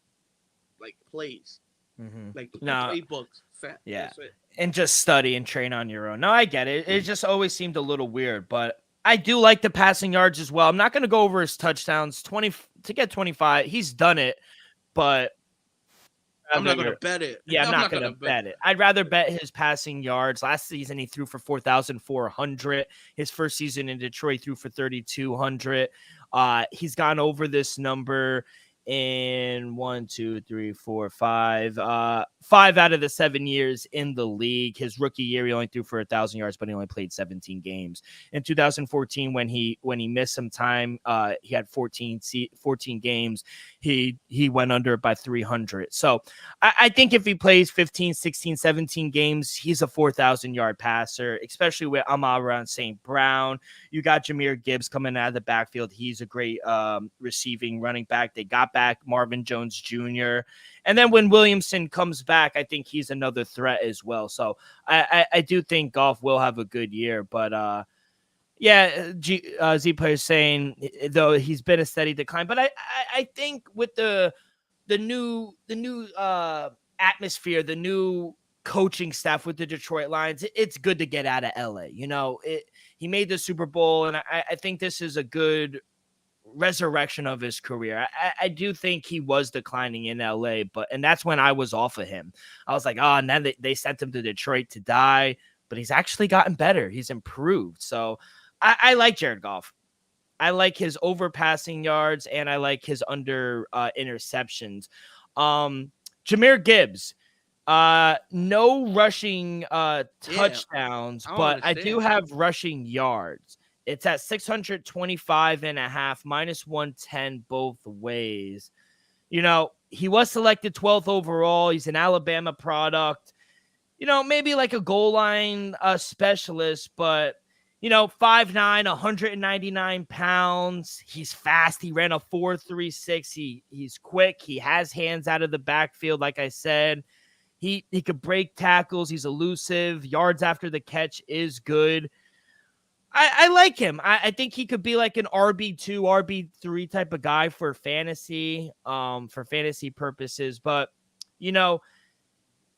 plays, playbooks. Yeah, and just study and train on your own. No, I get it. It just always seemed a little weird, but I do like the passing yards as well. I'm not going to go over his touchdowns. 20 to get 25, he's done it, but I'm not going to bet it. Yeah, I'm not going to bet it. I'd rather bet his passing yards. Last season, he threw for 4,400. His first season in Detroit, threw for 3,200. He's gone over this number in 5 out of the 7 years in the league. His rookie year, he only threw for 1,000 yards, but he only played 17 games. In 2014, when he missed some time, he had 14 games. He went under by 300. So I think if he plays 15, 16, 17 games, he's a 4,000 yard passer, especially with Amon-Ra St. Brown. You got Jahmyr Gibbs coming out of the backfield. He's a great receiving running back. They got back Marvin Jones Jr. And then when Williamson comes back, I think he's another threat as well. So I do think Goff will have a good year. But Z Player saying, though, he's been a steady decline. But I think with the new atmosphere, the new coaching staff with the Detroit Lions, it's good to get out of LA. He made the Super Bowl, and I think this is a good resurrection of his career. I do think he was declining in LA, and that's when I was off of him. I was like, and then they sent him to Detroit to die, but he's actually gotten better. He's improved. So I like Jared Goff. I like his overpassing yards, and I like his under interceptions. Jahmyr Gibbs, no rushing touchdowns, but I do have rushing yards. It's at 625.5, minus 110 both ways. He was selected 12th overall. He's an Alabama product. Maybe like a goal line specialist, but 5'9", 199 pounds. He's fast. He ran a 4.36. He's quick. He has hands out of the backfield, like I said. He could break tackles. He's elusive. Yards after the catch is good. I like him. I think he could be like an RB2, RB3 type of guy for fantasy purposes. But,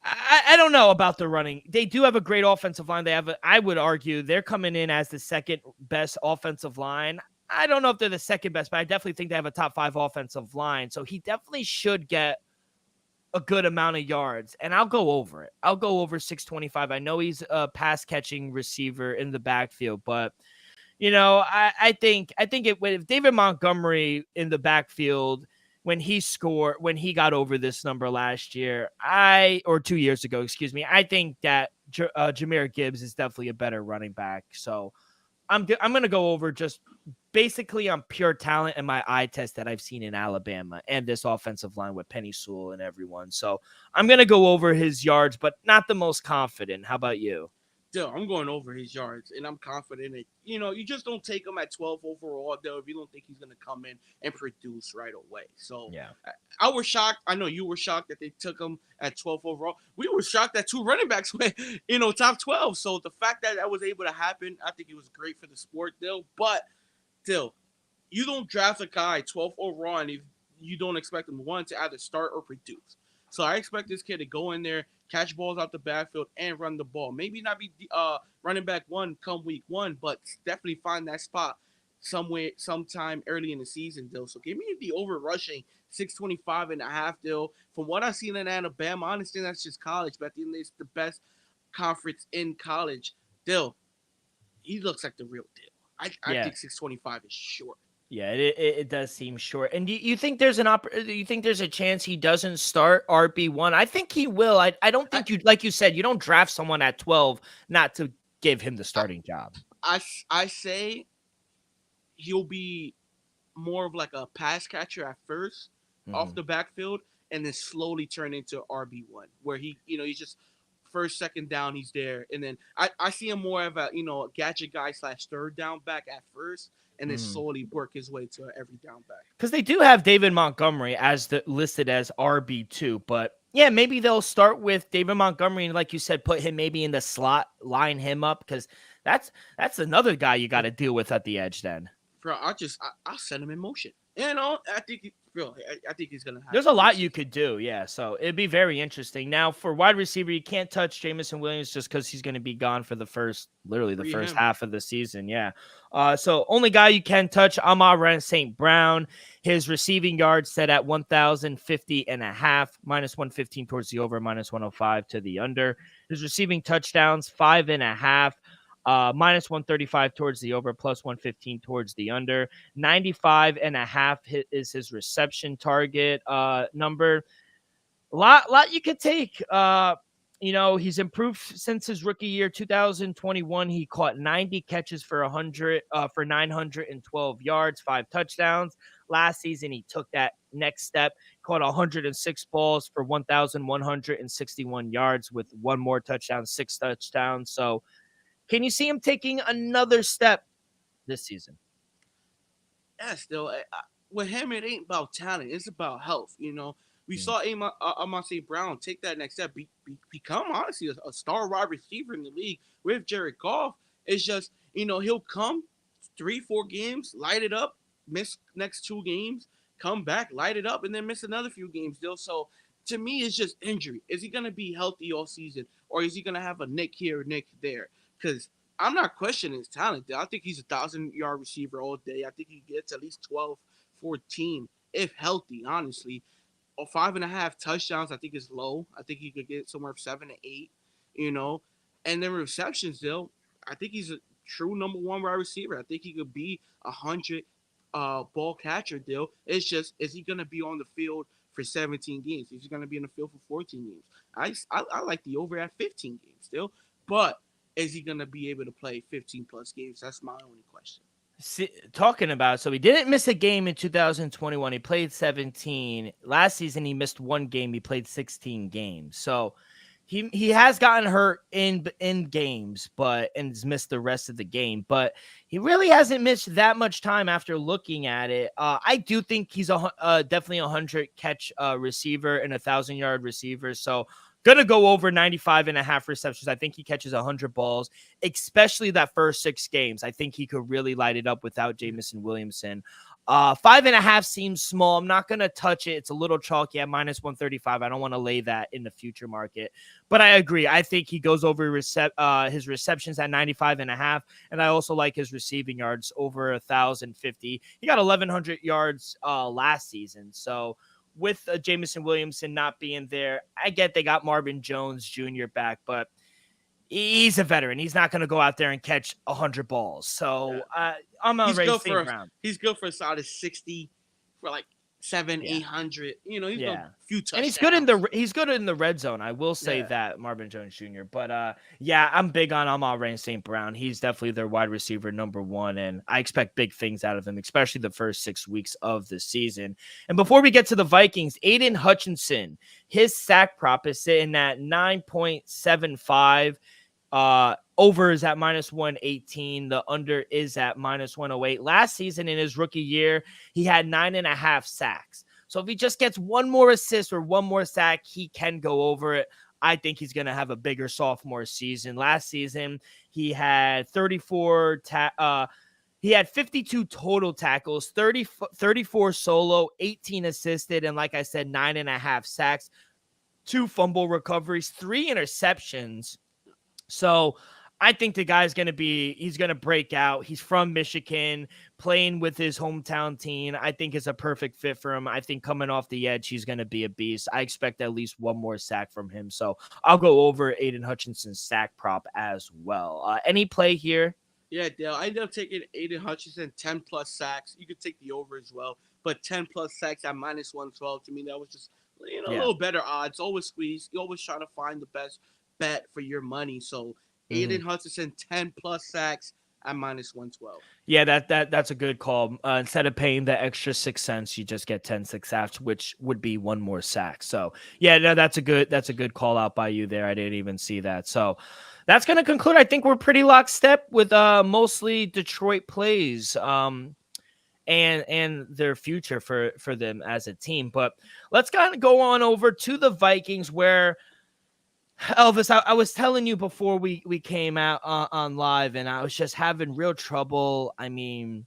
I don't know about the running. They do have a great offensive line. I would argue they're coming in as the second best offensive line. I don't know if they're the second best, but I definitely think they have a top 5 offensive line. So he definitely should get a good amount of yards, and I'll go over it. I'll go over 625. I know he's a pass catching receiver in the backfield, but I think if David Montgomery in the backfield, when he got over this number last year, or 2 years ago, excuse me, I think that Jahmyr Gibbs is definitely a better running back. So I'm going to go over just basically on pure talent and my eye test that I've seen in Alabama and this offensive line with Penny Sewell and everyone. So I'm going to go over his yards, but not the most confident. How about you? Still, I'm going over his yards, and I'm confident that, you just don't take him at 12 overall, though, if you don't think he's going to come in and produce right away. So yeah, I was shocked. I know you were shocked that they took him at 12 overall. We were shocked that 2 running backs went, top 12. So the fact that was able to happen, I think it was great for the sport, though. But still, you don't draft a guy 12 overall and if you don't expect him, one, to either start or produce. So I expect this kid to go in there, catch balls out the backfield, and run the ball. Maybe not be running back 1 come week 1, but definitely find that spot sometime early in the season, Dill. So give me the over rushing 625.5, Dill. From what I've seen in Alabama, I understand that's just college, but at the end, it's the best conference in college. Dill, he looks like the real deal. I think 625 is short. Yeah, it does seem short. And you think there's you think there's a chance he doesn't start RB1? I think he will. I don't think like you said, you don't draft someone at 12 not to give him the starting job. I say he'll be more of like a pass catcher at first off the backfield, and then slowly turn into RB1, where he's just first, second down, he's there. And then I see him more of a, gadget guy / third down back at first, and then slowly work his way to every down back. Because they do have David Montgomery listed as RB2, but yeah, maybe they'll start with David Montgomery and, like you said, put him maybe in the slot, line him up, because that's another guy you got to deal with at the edge then. Bro, I'll set him in motion. I think he's gonna have. There's a lot you could do, yeah. So it'd be very interesting. Now for wide receiver, you can't touch Jameson Williams just because he's going to be gone for the first half of the season. Yeah. So only guy you can touch, Amon St. Brown. His receiving yards set at 1,050.5, minus 115 towards the over, minus 105 to the under. His receiving touchdowns 5.5. Minus 135 towards the over, plus 115 towards the under. 95.5 is his reception target number. A lot you could take. He's improved since his rookie year, 2021. He caught 90 catches for 912 yards, 5 touchdowns. Last season, he took that next step, caught 106 balls for 1,161 yards with 1 more touchdown, 6 touchdowns. So, can you see him taking another step this season? Yeah, still. With him, it ain't about talent. It's about health. We saw Amon St. Brown take that next step, become, honestly, a star wide receiver in the league with Jared Goff. It's just, he'll come 3-4 games, light it up, miss next 2 games, come back, light it up, and then miss another few games still. So to me, it's just injury. Is he going to be healthy all season, or is he going to have a nick here, nick there? Because I'm not questioning his talent. I think he's a 1,000-yard receiver all day. I think he gets at least 12, 14, if healthy, honestly. Or 5.5 touchdowns, I think is low. I think he could get somewhere 7 to 8, you know. And then receptions, though, I think he's a true number one wide receiver. I think he could be 100 ball catcher deal. It's just, is he going to be on the field for 17 games? Is he going to be in the field for 14 games? I like the over at 15 games still, but is he going to be able to play 15 plus games? That's my only question. Talking about, so he didn't miss a game in 2021. He played 17. Last season, he missed one game. He played 16 games. So he has gotten hurt in games, and has missed the rest of the game. But he really hasn't missed that much time after looking at it. I do think he's definitely a 100-catch receiver and a 1,000-yard receiver. So going to go over 95.5 receptions. I think he catches 100 balls, especially that first 6 games. I think he could really light it up without Jamison Williamson. 5.5 seems small. I'm not going to touch it. It's a little chalky at minus 135. I don't want to lay that in the future market. But I agree. I think he goes over his receptions at 95.5. And I also like his receiving yards over 1,050. He got 1,100 yards last season. So with Jamison Williamson not being there, I get they got Marvin Jones Jr. back, but he's a veteran. He's not going to go out there and catch 100 balls. So I'm on Ray St. Brown. He's good for a solid 60 for like 800. You know, he's got a few touchdowns. And he's good in the red zone. I will say that, Marvin Jones Jr. But I'm big on Amon-Ra St. Brown. He's definitely their wide receiver number one, and I expect big things out of him, especially the first 6 weeks of the season. And before we get to the Vikings, Aiden Hutchinson, his sack prop is sitting at 9.75. Over is at minus 118. The under is at minus 108. Last season in his rookie year, he had 9.5 sacks. So if he just gets one more assist or one more sack, he can go over it. I think he's going to have a bigger sophomore season. Last season, he had 54 he had 52 total tackles, 34 solo, 18 assisted, and like I said, 9.5 sacks, 2 fumble recoveries, 3 interceptions. So I think the guy's he's going to break out. He's from Michigan, playing with his hometown team. I think it's a perfect fit for him. I think coming off the edge, he's going to be a beast. I expect at least one more sack from him. So I'll go over Aiden Hutchinson's sack prop as well. Any play here? Yeah, Dale. I ended up taking Aiden Hutchinson, 10 plus sacks. You could take the over as well, but 10 plus sacks at minus 112. To me, that was just a little better odds. Always squeeze. You always try to find the best bet for your money. So Aiden Hutchinson, 10 plus sacks at minus 112. Yeah, that's a good call. Instead of paying the extra 6 cents, you just get 10 sacks, which would be one more sack. So yeah, no, that's a good call out by you there. I didn't even see that. So that's going to conclude. I think we're pretty lockstep with mostly Detroit plays and their future for them as a team. But let's kind of go on over to the Vikings, where Elvis, I was telling you before we came out on live, and I was just having real trouble. I mean,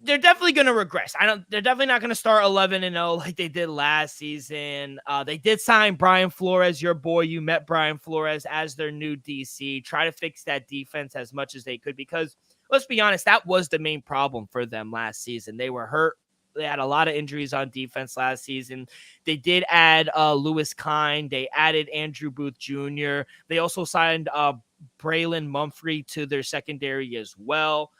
they're definitely going to regress. They're definitely not going to start 11-0 like they did last season. They did sign Brian Flores, your boy. You met Brian Flores as their new DC. Try to fix that defense as much as they could, because let's be honest, that was the main problem for them last season. They were hurt. They had a lot of injuries on defense last season. They did add Lewis Kine. They added Andrew Booth Jr. They also signed Braylon Mumphrey to their secondary as well.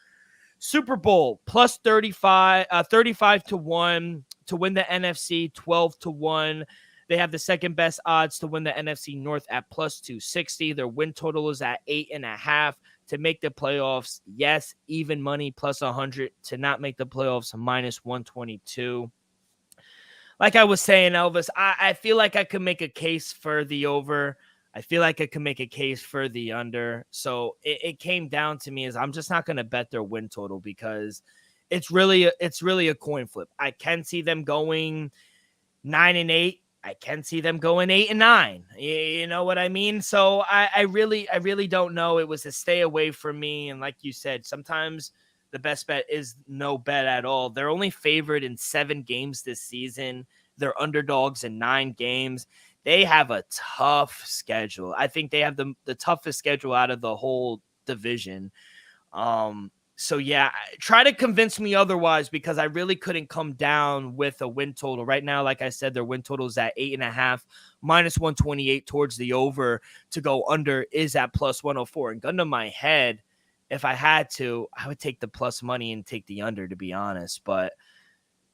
Super Bowl plus 35 to 1 to win the NFC, 12 to 1. They have the second best odds to win the NFC North at plus 260. Their win total is at 8.5. To make the playoffs, yes, even money plus 100. To not make the playoffs, minus 122. Like I was saying, Elvis, I feel like I could make a case for the over. I feel like I could make a case for the under. So it came down to me is I'm just not going to bet their win total, because it's really a coin flip. I can see them going 9-8. I can see them going 8-9. You know what I mean? So I really don't know. It was a stay away from me. And like you said, sometimes the best bet is no bet at all. They're only favored in 7 games this season. They're underdogs in 9 games. They have a tough schedule. I think they have the toughest schedule out of the whole division. So yeah, try to convince me otherwise, because I really couldn't come down with a win total right now. Like I said, their win total is at 8.5, -128 towards the over. To go under is at +104. And gun to my head, if I had to, I would take the plus money and take the under, to be honest. But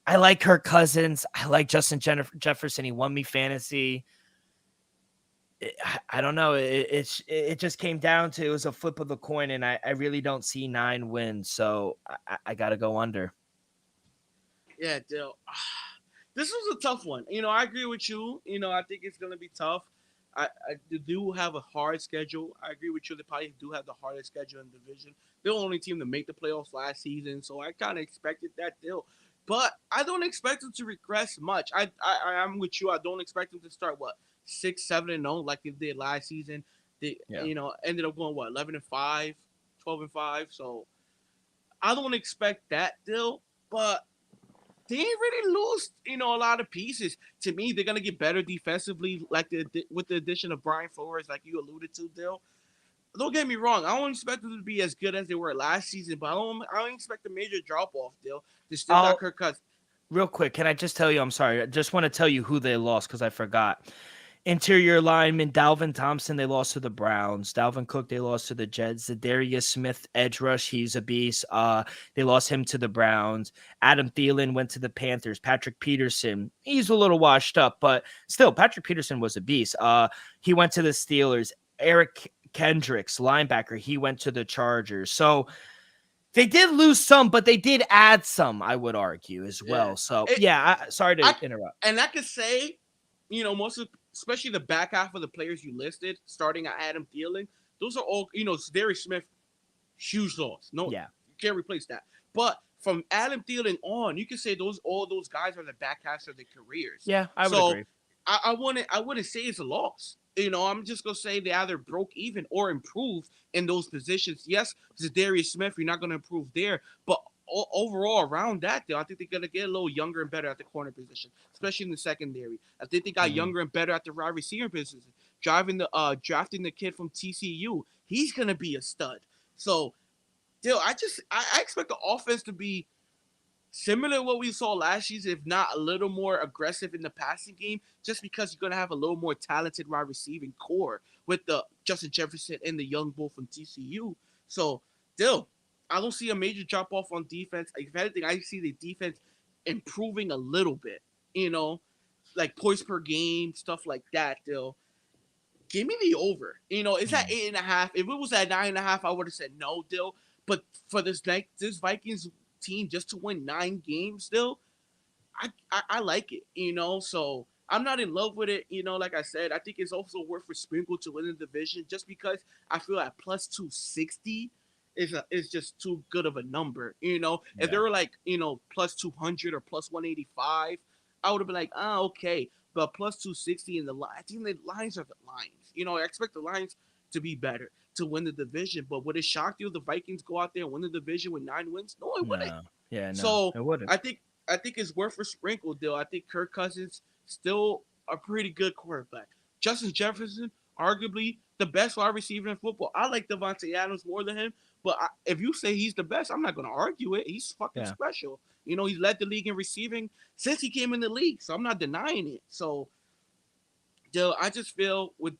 I like Kirk Cousins. I like Justin Jefferson. He won me fantasy. I don't know. It just came down to, it was a flip of the coin, and I really don't see 9 wins. So I got to go under. Yeah, Dill. This was a tough one. I agree with you. I think it's going to be tough. They do have a hard schedule. I agree with you. They probably do have the hardest schedule in the division. They're the only team to make the playoffs last season, so I kind of expected that, Dill. But I don't expect them to regress much. I'm with you. I don't expect them to start 6-7-0 like they did last season. They ended up going 11-5, 12-5. So I don't expect that, Dill. But they ain't really lose, a lot of pieces. To me, they're gonna get better defensively, like with the addition of Brian Flores, like you alluded to, Dill. Don't get me wrong. I don't expect them to be as good as they were last season, but I don't expect a major drop off, Dill. They still got Kirk Cousins. Real quick, can I just tell you? I'm sorry. I just want to tell you who they lost, because I forgot. Interior lineman Dalvin Thompson, they lost to the Browns. Dalvin Cook, they lost to the Jets. Zadarius Smith, edge rush, he's a beast. They lost him to the Browns. Adam Thielen went to the Panthers. Patrick Peterson, he's a little washed up, but still, Patrick Peterson was a beast. He went to the Steelers. Eric Kendricks, linebacker, he went to the Chargers. So they did lose some, but they did add some, I would argue, as well. Yeah. So, sorry to interrupt. And I could say, especially the back half of the players you listed, starting at Adam Thielen, those are all, Darius Smith, huge loss. No, you can't replace that. But from Adam Thielen on, you can say all those guys are the back half of their careers. Yeah, I would agree. I wouldn't say it's a loss. I'm just gonna say they either broke even or improved in those positions. Yes, Zadarius Smith, you're not gonna improve there, but overall around that, I think they're gonna get a little younger and better at the corner position, especially in the secondary. I think they got younger and better at the wide receiver position. Drafting the kid from TCU, he's gonna be a stud. So, I expect the offense to be similar to what we saw last season, if not a little more aggressive in the passing game, just because you're going to have a little more talented wide receiving core with the Justin Jefferson and the young bull from TCU. So, I don't see a major drop-off on defense. If anything, I see the defense improving a little bit, like points per game, stuff like that, Give me the over. It's at 8.5. If it was at 9.5, I would have said no, But for this Vikings team just to win 9 games still, I like it, so I'm not in love with it, like I said. I think it's also worth a sprinkle to win the division, just because I feel at plus 260 is just too good of a number, If they were like, plus 200 or plus 185, I would have been like, okay, but plus 260 in the line, I think the lines are the lines, I expect the lines to be better to win the division. But would it shock you if the Vikings go out there and win the division with 9 wins? No, it wouldn't. Yeah, no, so it wouldn't. I think it's worth a sprinkle, Dill. I think Kirk Cousins still a pretty good quarterback. Justin Jefferson, arguably the best wide receiver in football. I like Devontae Adams more than him, but if you say he's the best, I'm not going to argue it. He's fucking special. He's led the league in receiving since he came in the league, so I'm not denying it. So, Dill, I just feel with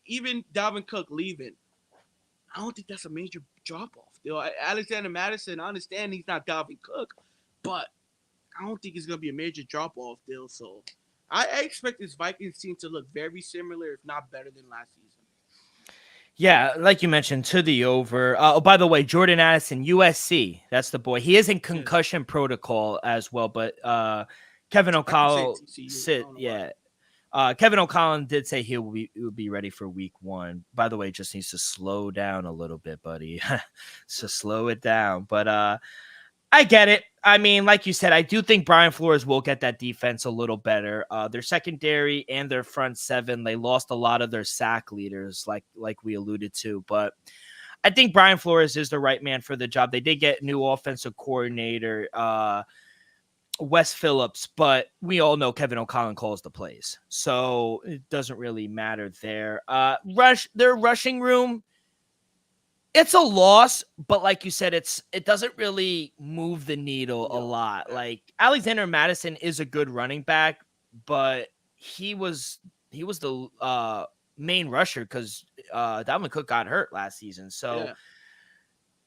even Dalvin Cook leaving, I don't think that's a major drop-off. Alexander Madison, I understand he's not Dalvin Cook, but I don't think it's going to be a major drop-off, So I expect this Vikings team to look very similar, if not better than last season. Yeah, like you mentioned, to the over. By the way, Jordan Addison, USC, that's the boy. He is in concussion protocol as well, but Kevin O'Connell Kevin O'Connell did say he will be ready for week 1. By the way, just needs to slow down a little bit, buddy. So slow it down. But I get it. I mean, like you said, I do think Brian Flores will get that defense a little better. Their secondary and their front 7, they lost a lot of their sack leaders, like we alluded to. But I think Brian Flores is the right man for the job. They did get new offensive coordinator. Wes Phillips, but we all know Kevin O'Connell calls the plays, so it doesn't really matter there. Their rushing room, it's a loss, but like you said, it doesn't really move the needle a lot. Like Alexander Madison is a good running back, but he was the main rusher because Dalvin Cook got hurt last season. So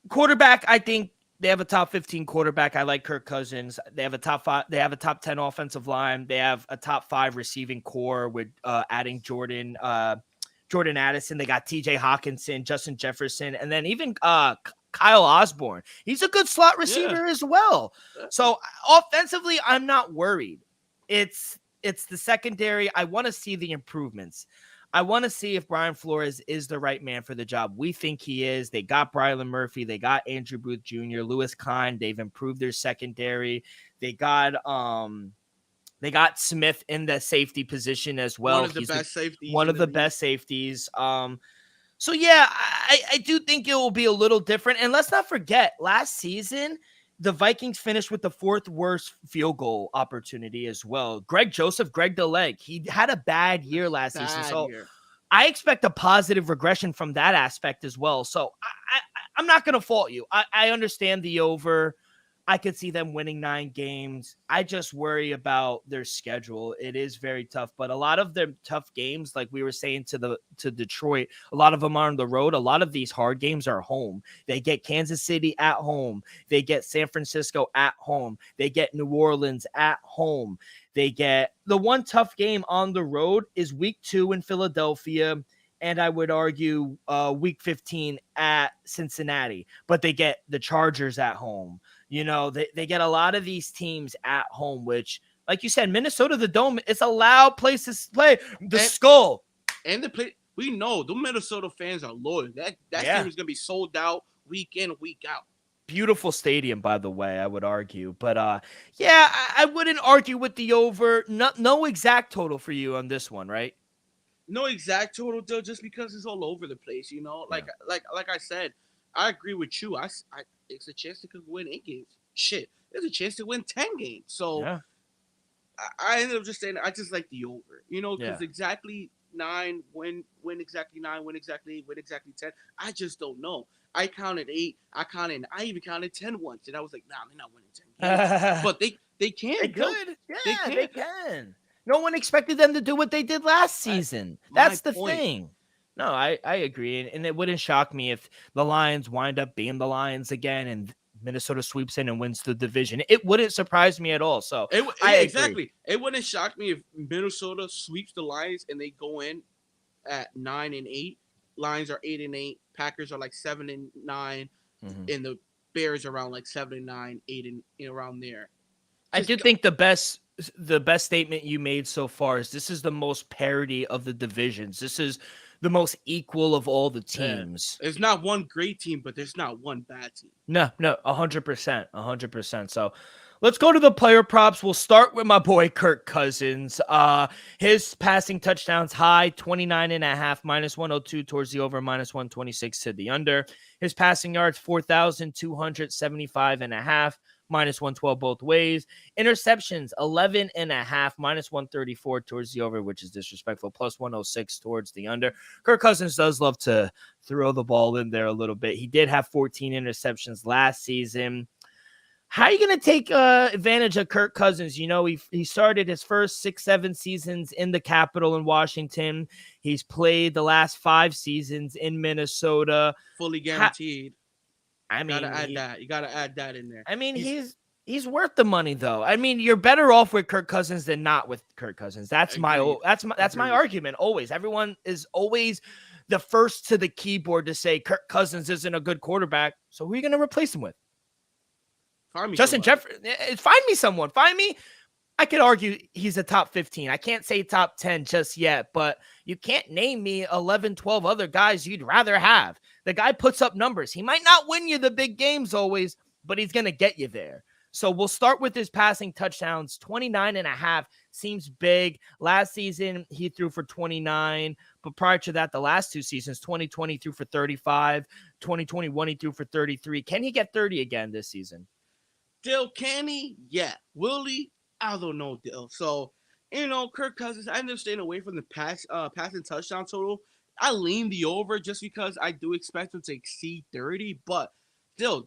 quarterback, I think they have a top 15 quarterback. I like Kirk Cousins. They have a top 5. They have a top 10 offensive line. They have a top 5 receiving core with adding Jordan Addison. They got TJ Hawkinson, Justin Jefferson, and then even Kyle Osborne. He's a good slot receiver as well. So offensively, I'm not worried. It's the secondary. I want to see the improvements. I want to see if Brian Flores is the right man for the job. We think he is. They got Brylan Murphy. They got Andrew Booth Jr., Lewis Klein. They've improved their secondary. They got Smith in the safety position as well. One of the best safeties. One of the best safeties. So yeah, I do think it will be a little different. And let's not forget, last season, the Vikings finished with the 4th worst field goal opportunity as well. Greg the Leg, he had a bad year last season. So I expect a positive regression from that aspect as well. So I'm not going to fault you. I understand the over. I could see them winning 9 games. I just worry about their schedule. It is very tough, but a lot of them tough games, like we were saying to Detroit, a lot of them are on the road. A lot of these hard games are home. They get Kansas City at home. They get San Francisco at home. They get New Orleans at home. They get the one tough game on the road is week 2 in Philadelphia. And I would argue week 15 at Cincinnati, but they get the Chargers at home. You know, they get a lot of these teams at home, which, like you said, Minnesota, the Dome, it's a loud place to play. Skull. And the play, we know the Minnesota fans are loyal. That game is going to be sold out week in, week out. Beautiful stadium, by the way, I would argue. But, I wouldn't argue with the over. No exact total for you on this one, right? No exact total, though, just because it's all over the place, you know? Like I said, I agree with you. It's a chance to win 8 games. Shit, there's a chance to win 10 games. So I ended up just saying I just like the over, you know, because exactly 9, win exactly 9, win exactly 8, win exactly 10. I just don't know. I counted 8. I even counted 10 once, and I was like, nah, they're not winning 10 games. But they can. They could. Yeah, they can. No one expected them to do what they did last season. That's the thing. No, I agree. And it wouldn't shock me if the Lions wind up being the Lions again and Minnesota sweeps in and wins the division. It wouldn't surprise me at all. So exactly. It wouldn't shock me if Minnesota sweeps the Lions and they go in at 9-8. Lions are 8-8. Packers are like 7-9. And the Bears are around like 7-9, 8 and around there. I do think the best statement you made so far is this is the most parity of the divisions. This is the most equal of all the teams. There's not one great team, but there's not one bad team. No, 100%. So let's go to the player props. We'll start with my boy Kirk Cousins. His passing touchdowns high, 29.5, -102 towards the over, -126 to the under. His passing yards, 4,275.5. -112 both ways. Interceptions, 11.5, -134 towards the over, which is disrespectful, +106 towards the under. Kirk Cousins does love to throw the ball in there a little bit. He did have 14 interceptions last season. How are you going to take advantage of Kirk Cousins? You know, he started his first 6-7 seasons in the Capitol in Washington. He's played the last 5 seasons in Minnesota. Fully guaranteed. I mean, you gotta add that in there. I mean, he's worth the money though. I mean, you're better off with Kirk Cousins than not with Kirk Cousins. That's my argument. Always, everyone is always the first to the keyboard to say Kirk Cousins isn't a good quarterback. So who are you going to replace him with? Find me Justin Jefferson. Find me someone. Find me. I could argue he's a top 15. I can't say top 10 just yet, but you can't name me 11, 12 other guys you'd rather have. The guy puts up numbers. He might not win you the big games always, but he's going to get you there. So we'll start with his passing touchdowns. 29.5 seems big. Last season, he threw for 29. But prior to that, the last 2 seasons, 2020 threw for 35. 2021, he threw for 33. Can he get 30 again this season? Dill, can he? Yeah. Will he? I don't know, Dill. So, Kirk Cousins, I end up staying away from the passing touchdown total. I lean the over just because I do expect him to exceed 30, but still,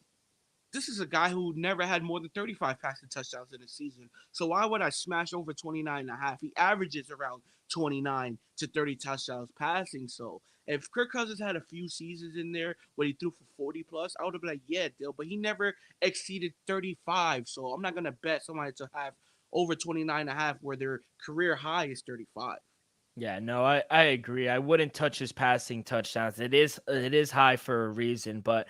this is a guy who never had more than 35 passing touchdowns in a season. So why would I smash over 29.5? He averages around 29 to 30 touchdowns passing. So if Kirk Cousins had a few seasons in there where he threw for 40 plus, I would have been like, yeah, deal. But he never exceeded 35. So I'm not going to bet somebody to have over 29.5 where their career high is 35. Yeah, no, I agree. I wouldn't touch his passing touchdowns. It is high for a reason, but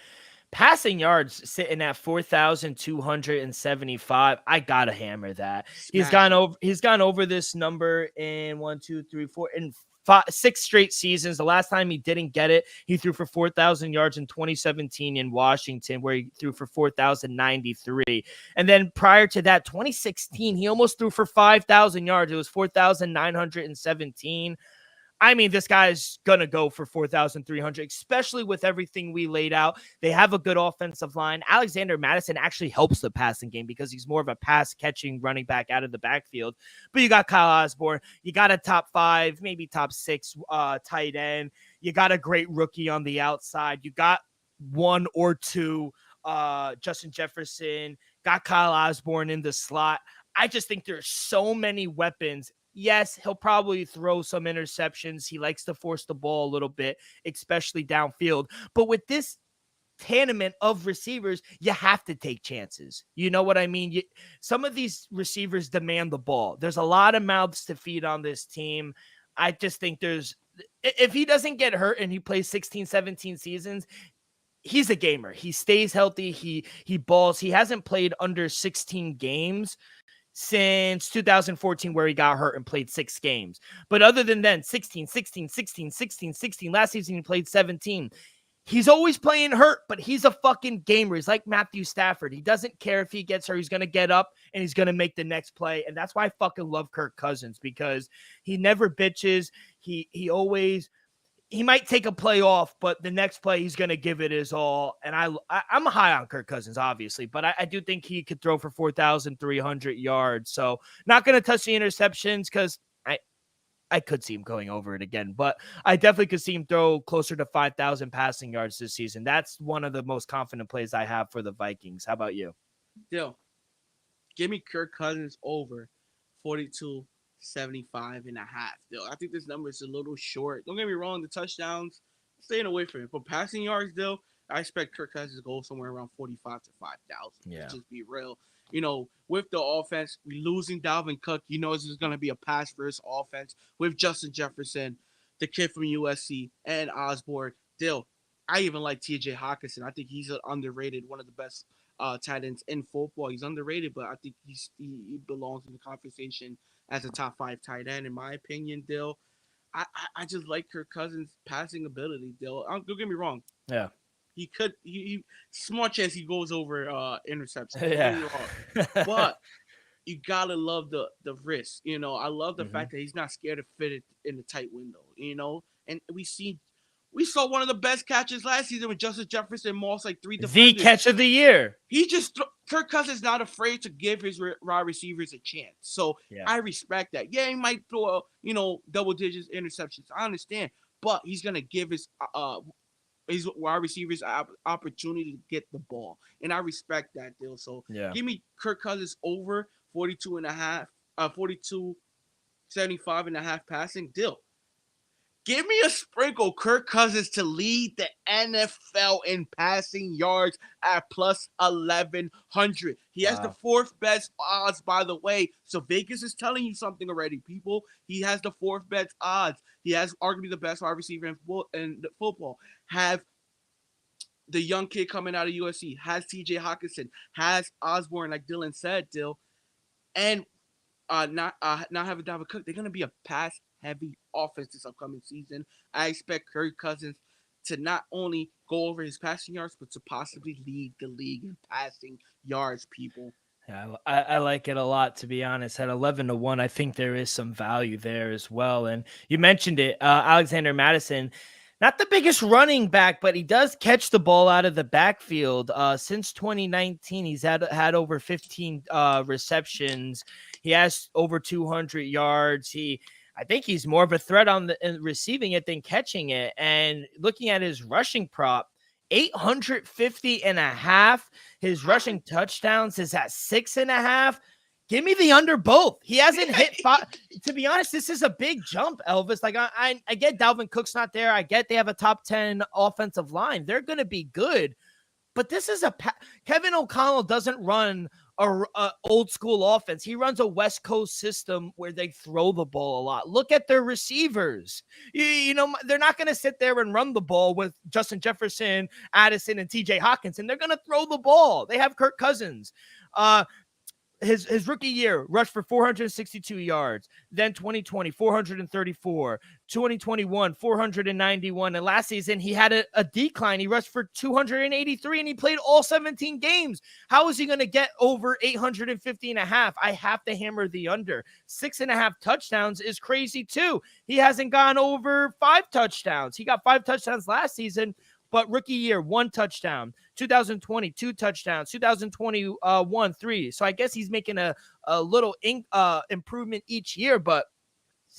passing yards sitting at 4,275. I gotta hammer that. Smash it. He's gone over this number in 6 straight seasons. The last time he didn't get it, he threw for 4,000 yards in 2017 in Washington, where he threw for 4,093. And then prior to that, 2016, he almost threw for 5,000 yards. It was 4,917. I mean, this guy's going to go for 4,300, especially with everything we laid out. They have a good offensive line. Alexander Mattison actually helps the passing game because he's more of a pass-catching running back out of the backfield. But you got Kyle Osborne. You got a top 5, maybe top 6 tight end. You got a great rookie on the outside. You got 1 or 2 Justin Jefferson. Got Kyle Osborne in the slot. I just think there's so many weapons. Yes, he'll probably throw some interceptions. He likes to force the ball a little bit, especially downfield. But with this tenement of receivers, you have to take chances. You know what I mean? Some of these receivers demand the ball. There's a lot of mouths to feed on this team. I just think if he doesn't get hurt and he plays 16, 17 seasons, he's a gamer. He stays healthy. He balls. He hasn't played under 16 games since 2014, where he got hurt and played 6 games. But other than then, 16. Last season, he played 17. He's always playing hurt, but he's a fucking gamer. He's like Matthew Stafford. He doesn't care if he gets hurt. He's going to get up and he's going to make the next play. And that's why I fucking love Kirk Cousins, because he never bitches. He might take a play off, but the next play he's going to give it his all. And I'm high on Kirk Cousins, obviously, but I do think he could throw for 4,300 yards. So not going to touch the interceptions because I could see him going over it again, but I definitely could see him throw closer to 5,000 passing yards this season. That's one of the most confident plays I have for the Vikings. How about you? Still, give me Kirk Cousins over 42.75.5. Still, I think this number is a little short. Don't get me wrong, the touchdowns, staying away from it. But passing yards, still, I expect Kirk Cousins to go somewhere around 45 to 5,000. Yeah. Let's just be real. With the offense, we losing Dalvin Cook. This is going to be a pass-first offense with Justin Jefferson, the kid from USC, and Osborne. Still, I even like T.J. Hawkinson. I think he's underrated, one of the best tight ends in football. He's underrated, but I think he belongs in the conversation as a top 5 tight end, in my opinion, Dill. I just like Kirk Cousins' passing ability, Dill. Don't get me wrong. Yeah. He small chance he goes over interceptions. Yeah. But you gotta love the risk. I love the fact that he's not scared to fit it in the tight window. And we saw one of the best catches last season with Justin Jefferson Moss, like 3 defenders. The catch of the year. Kirk Cousins not afraid to give his wide receivers a chance. So yeah. I respect that. Yeah, he might throw double digits interceptions. I understand, but he's gonna give his wide receivers opportunity to get the ball, and I respect that deal. So yeah. Give me Kirk Cousins over 42.75.5 passing deal. Give me a sprinkle Kirk Cousins to lead the NFL in passing yards at plus 1,100. He has the 4th best odds, by the way. So Vegas is telling you something already, people. He has the 4th best odds. He has arguably the best wide receiver in football. Have the young kid coming out of USC. Has T.J. Hawkinson. Has Osborne, like Dylan said, Dill. And not having Dalvin Cook. They're going to be a pass-heavy offense this upcoming season. I expect Kirk Cousins to not only go over his passing yards, but to possibly lead the league in passing yards, people. Yeah, I like it a lot, to be honest. At 11-1, I think there is some value there as well. And you mentioned it, Alexander Mattison. Not the biggest running back, but he does catch the ball out of the backfield. Since 2019, he's had over 15 receptions. He has over 200 yards. I think he's more of a threat on the receiving it than catching it. And looking at his rushing prop, 850.5. His rushing touchdowns is at 6.5. Give me the under both. He hasn't hit five. To be honest, this is a big jump, Elvis. Like I get Dalvin Cook's not there. I get they have a top 10 offensive line. They're going to be good. But this is Kevin O'Connell doesn't run a old school offense. He runs a West Coast system where they throw the ball a lot. Look at their receivers. You know, they're not going to sit there and run the ball with Justin Jefferson, Addison, and TJ Hawkinson. They're going to throw the ball. They have Kirk Cousins. His rookie year rushed for 462 yards, then 2020 434, 2021 491, and last season he had a decline. He rushed for 283 and he played all 17 games. How is he going to get over 850.5? I have to hammer the under. 6.5 touchdowns is crazy too. He hasn't gone over 5 touchdowns. He got 5 touchdowns last season, but rookie year, 1 touchdown. 2020, 2 touchdowns. 2021, 3. So I guess he's making a little improvement each year, but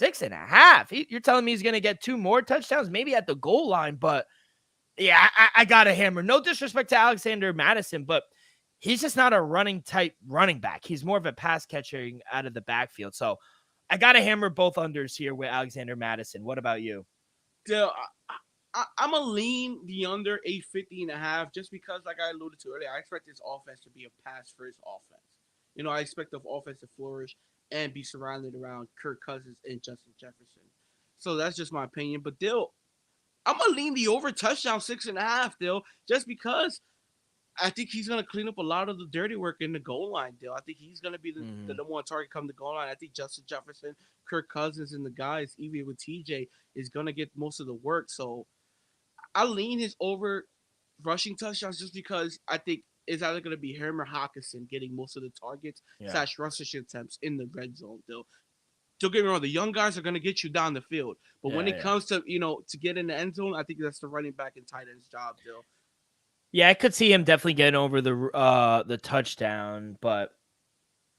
6.5. You're telling me he's going to get 2 more touchdowns, maybe at the goal line, but yeah, I got to hammer. No disrespect to Alexander Madison, but he's just not a running type running back. He's more of a pass catcher out of the backfield. So I got to hammer both unders here with Alexander Madison. What about you? I'm going to lean the under 850.5 just because, like I alluded to earlier, I expect this offense to be a pass-first offense. You know, I expect the offense to flourish and be surrounded around Kirk Cousins and Justin Jefferson. So that's just my opinion. But, Dill, I'm going to lean the over touchdown 6.5, Dill, just because I think he's going to clean up a lot of the dirty work in the goal line, Dill. I think he's going to be the number one target come to goal line. I think Justin Jefferson, Kirk Cousins, and the guys, even with TJ, is going to get most of the work. So I lean his over rushing touchdowns just because I think it's either going to be him or Hawkinson getting most of the targets / rushing attempts in the red zone. Don't get me wrong, the young guys are going to get you down the field, but when it comes to to get in the end zone, I think that's the running back and tight end's job, Dill. Yeah, I could see him definitely getting over the touchdown, but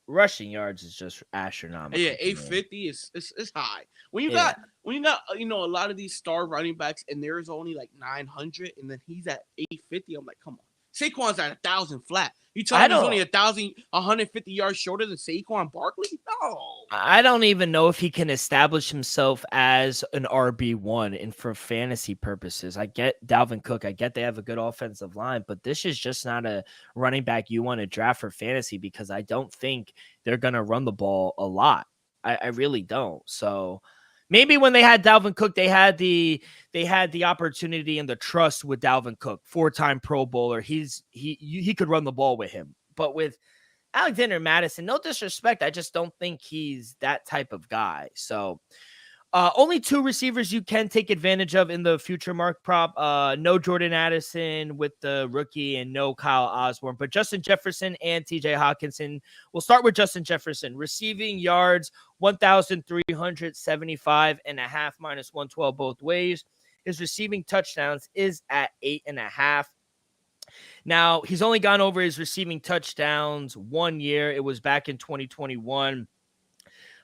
rushing yards is just astronomical. Yeah, 850 is high. When you got a lot of these star running backs and there's only like 900 and then he's at 850, I'm like, come on. Saquon's at 1,000 flat. You telling me he's only 150 yards shorter than Saquon Barkley? No. I don't even know if he can establish himself as an RB1 and for fantasy purposes. I get Dalvin Cook. I get they have a good offensive line, but this is just not a running back you want to draft for fantasy because I don't think they're going to run the ball a lot. I really don't. So maybe when they had Dalvin Cook, they had the opportunity and the trust with Dalvin Cook, 4-time Pro Bowler. He could run the ball with him. But with Alexander Madison, no disrespect, I just don't think he's that type of guy. So only 2 receivers you can take advantage of in the future mark prop. No Jordan Addison with the rookie and no Kyle Osborne, but Justin Jefferson and TJ Hawkinson. We'll start with Justin Jefferson. Receiving yards, 1,375.5 minus 112 both ways. His receiving touchdowns is at 8.5. Now, he's only gone over his receiving touchdowns 1 year. It was back in 2021.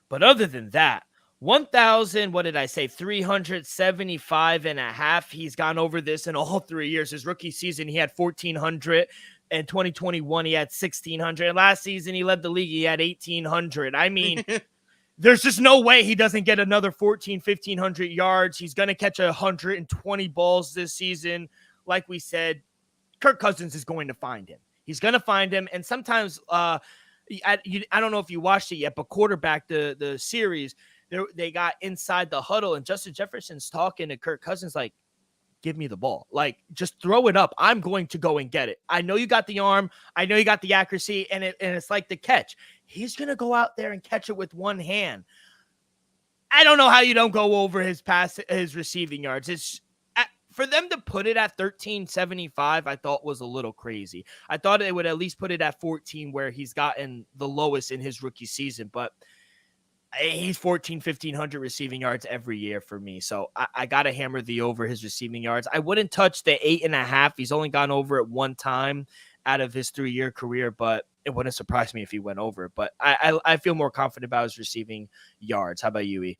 But other than that, 375.5. He's gone over this in all 3 years. His rookie season, he had 1,400. In 2021, he had 1,600. And last season, he led the league. He had 1,800. I mean, there's just no way he doesn't get another 1,500 yards. He's going to catch 120 balls this season. Like we said, Kirk Cousins is going to find him. He's going to find him. And sometimes, I don't know if you watched it yet, but quarterback the series, they got inside the huddle, and Justin Jefferson's talking to Kirk Cousins like, give me the ball. Like, just throw it up. I'm going to go and get it. I know you got the arm. I know you got the accuracy, and it's like the catch. He's going to go out there and catch it with one hand. I don't know how you don't go over his receiving yards. It's for them to put it at 1375, I thought was a little crazy. I thought it would at least put it at 14 where he's gotten the lowest in his rookie season, but He's 1,500 receiving yards every year for me. So I got to hammer the over his receiving yards. I wouldn't touch the 8.5. He's only gone over it one time out of his 3-year career, but it wouldn't surprise me if he went over. But I feel more confident about his receiving yards. How about you, E?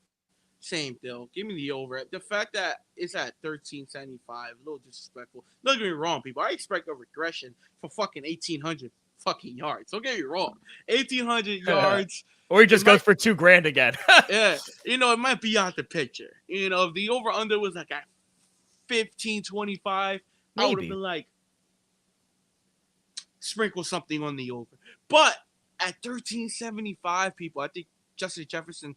Same deal. Give me the over. The fact that it's at 1375, a little disrespectful. Don't get me wrong, people. I expect a regression for fucking 1,800 fucking yards. Don't get me wrong. 1,800 yards. Or he just goes for $2,000 again. Yeah. It might be out the picture. If the over-under was like at 1525, I would have been like, sprinkle something on the over. But at 1375, people, I think Justin Jefferson,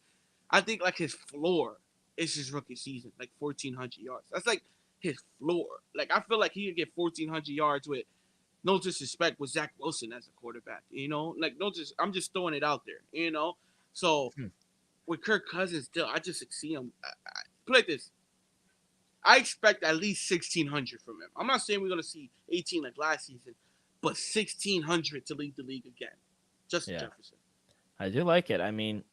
like his floor is his rookie season, like 1,400 yards. That's like his floor. Like I feel like he could get 1,400 yards with no disrespect with Zach Wilson as a quarterback. I'm just throwing it out there. So with Kirk Cousins, still, I just see him. Put it like this. I expect at least 1,600 from him. I'm not saying we're gonna see 18 like last season, but 1,600 to lead the league again. Justin Jefferson. I do like it. I mean,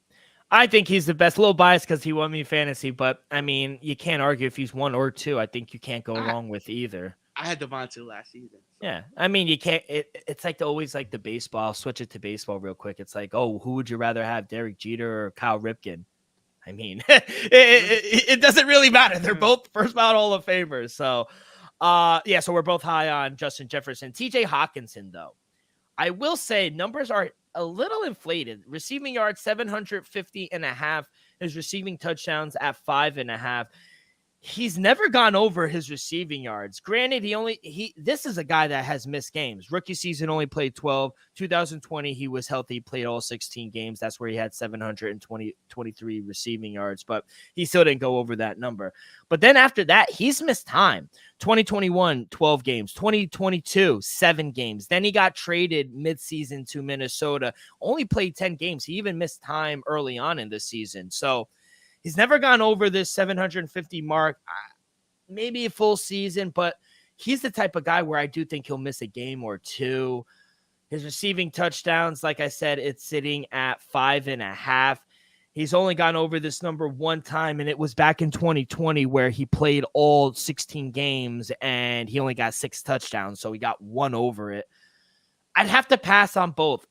I think he's the best. A little biased because he won me fantasy, but I mean, you can't argue if he's 1 or 2. I think you can't go wrong with either. I had Devontae last season. So. Yeah, I mean, you can't. It's like always like the baseball. I'll switch it to baseball real quick. It's like, oh, who would you rather have, Derek Jeter or Kyle Ripken? I mean, it doesn't really matter. They're both first ballot Hall of Famers. So, so we're both high on Justin Jefferson. TJ Hawkinson, though, I will say numbers are a little inflated. Receiving yards 750.5. His receiving touchdowns at 5.5. He's never gone over his receiving yards. Granted, this is a guy that has missed games. Rookie season only played 12. 2020, he was healthy, played all 16 games. That's where he had 723 receiving yards, but he still didn't go over that number. But then after that, he's missed time. 2021, 12 games. 2022, 7 games. Then he got traded midseason to Minnesota. Only played 10 games. He even missed time early on in the season. So he's never gone over this 750 mark, maybe a full season, but he's the type of guy where I do think he'll miss a game or 2. His receiving touchdowns, like I said, it's sitting at 5.5. He's only gone over this number one time, and it was back in 2020 where he played all 16 games and he only got 6 touchdowns, so he got 1 over it. I'd have to pass on both.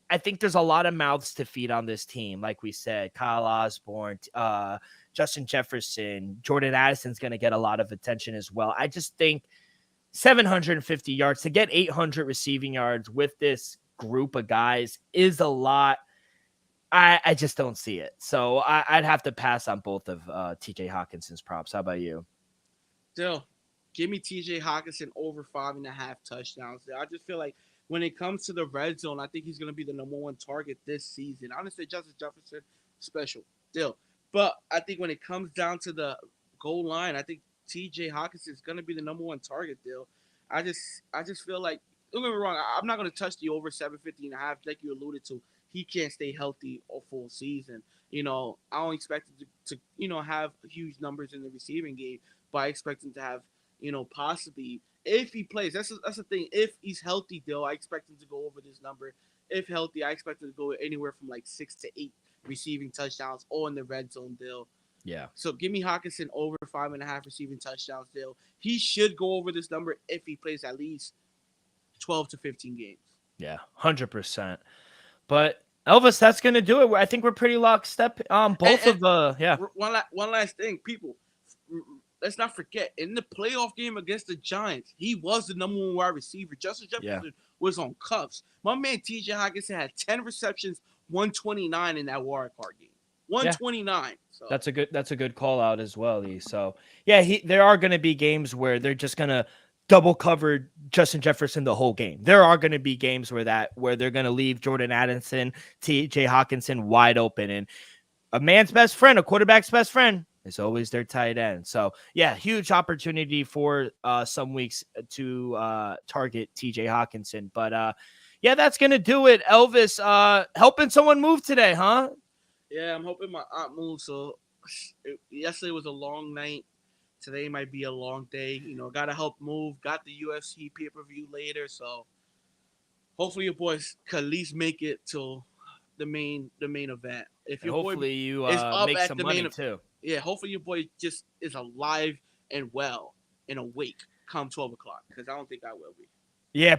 I think there's a lot of mouths to feed on this team. Like we said, Kyle Osborne, Justin Jefferson, Jordan Addison's going to get a lot of attention as well. I just think 750 yards to get 800 receiving yards with this group of guys is a lot. I just don't see it. So I'd have to pass on both of TJ Hawkinson's props. How about you? Still, give me TJ Hawkinson over 5.5 touchdowns. I just feel like when it comes to the red zone, I think he's going to be the number 1 target this season. Honestly, Justin Jefferson, special still. But I think when it comes down to the goal line, I think TJ Hawkinson is going to be the number 1 target, Dill. I just feel like, don't get me wrong, I'm not going to touch the over 750.5 like you alluded to. He can't stay healthy a full season. I don't expect him to have huge numbers in the receiving game, but I expect him to have, possibly, if he plays, that's the thing. If he's healthy, Dill, I expect him to go over this number. If healthy, I expect him to go anywhere from like 6 to 8 receiving touchdowns or in the red zone, Dill. Yeah. So give me Hawkinson over 5.5 receiving touchdowns, Dill. He should go over this number if he plays at least 12 to 15 games. Yeah, 100%. But Elvis, that's going to do it. I think we're pretty lockstep on both of the. Yeah. One last thing, people. Let's not forget, in the playoff game against the Giants, he was the number 1 wide receiver. Justin Jefferson was on cuffs. My man TJ Hawkinson had 10 receptions, 129 in that wild card game. 129. Yeah. So that's a good call out as well, Lee. So yeah, there are going to be games where they're just going to double cover Justin Jefferson the whole game. There are going to be games where they're going to leave Jordan Addison, TJ Hawkinson wide open, and a man's best friend, a quarterback's best friend, is always their tight end. So yeah, huge opportunity for some weeks to target TJ Hawkinson. But yeah, that's gonna do it. Elvis, helping someone move today, huh? Yeah, I'm hoping my aunt moves. So yesterday was a long night. Today might be a long day. Gotta help move. Got the UFC pay-per-view later. So hopefully your boys can at least make it till the main event. If And your boy hopefully you is up make at some the money main, too. yeah, hopefully your boy just is alive and well and awake come 12 o'clock, because I don't think I will be. Yeah,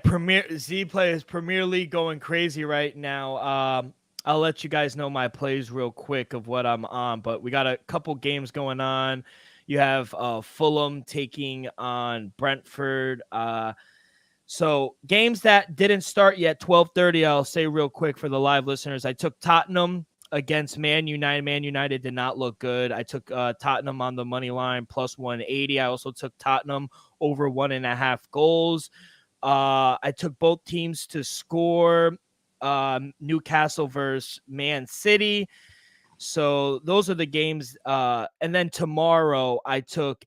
Z plays Premier League going crazy right now. I'll let you guys know my plays real quick of what I'm on, but we got a couple games going on. You have Fulham taking on Brentford. So games that didn't start yet, 12:30. I'll say real quick for the live listeners. I took Tottenham against Man United. Man United did not look good. I took Tottenham on the money line plus 180. I also took Tottenham over 1.5 goals. I took both teams to score. Newcastle versus Man City. So those are the games. And then tomorrow I took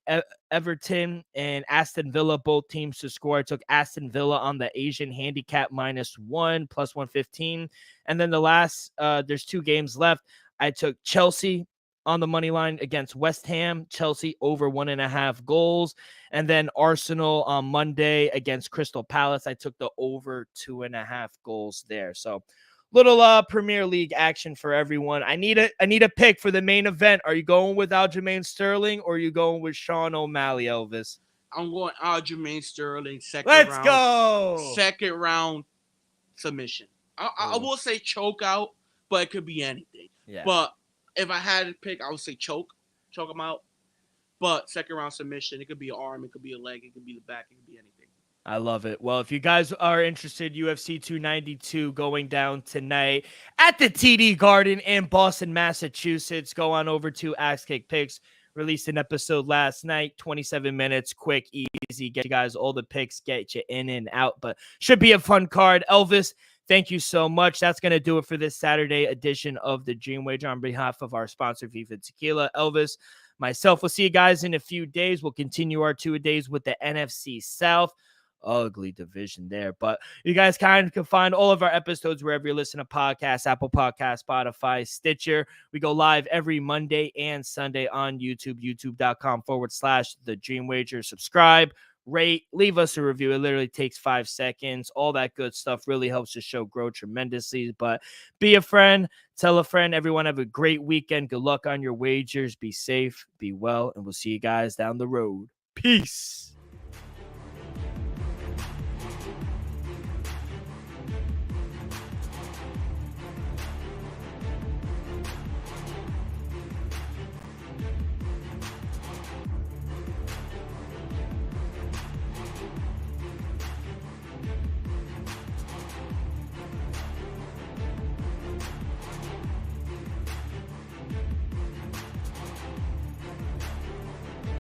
Everton and Aston Villa, both teams to score. I took Aston Villa on the Asian handicap -1 plus 115. And then the last, there's 2 games left. I took Chelsea on the money line against West Ham, Chelsea over 1.5 goals. And then Arsenal on Monday against Crystal Palace. I took the over 2.5 goals there. So little Premier League action for everyone. I need a pick for the main event. Are you going with Aljamain Sterling or are you going with Sean O'Malley, Elvis? I'm going Aljamain Sterling, Let's go. Second round submission. I will say choke out, but it could be anything. Yeah. But if I had to pick, I would say choke him out. But second round submission, it could be an arm, it could be a leg, it could be the back, it could be anything. I love it. Well, if you guys are interested, UFC 292 going down tonight at the TD Garden in Boston, Massachusetts. Go on over to Axe Kick Picks. Released an episode last night, 27 minutes, quick, easy. Get you guys all the picks, get you in and out. But should be a fun card. Elvis, thank you so much. That's going to do it for this Saturday edition of the Dream Wager on behalf of our sponsor, Viva Tequila. Elvis, myself, we'll see you guys in a few days. We'll continue our 2-a-days with the NFC South. Ugly division there, but you guys kind of can find all of our episodes wherever you listen to podcasts, Apple Podcasts, Spotify, Stitcher. We go live every Monday and Sunday on YouTube, youtube.com/The Dream Wager. Subscribe, rate, leave us a review. It literally takes 5 seconds. All that good stuff really helps the show grow tremendously. But be a friend, tell a friend. Everyone have a great weekend. Good luck on your wagers. Be safe, be well, and we'll see you guys down the road. Peace.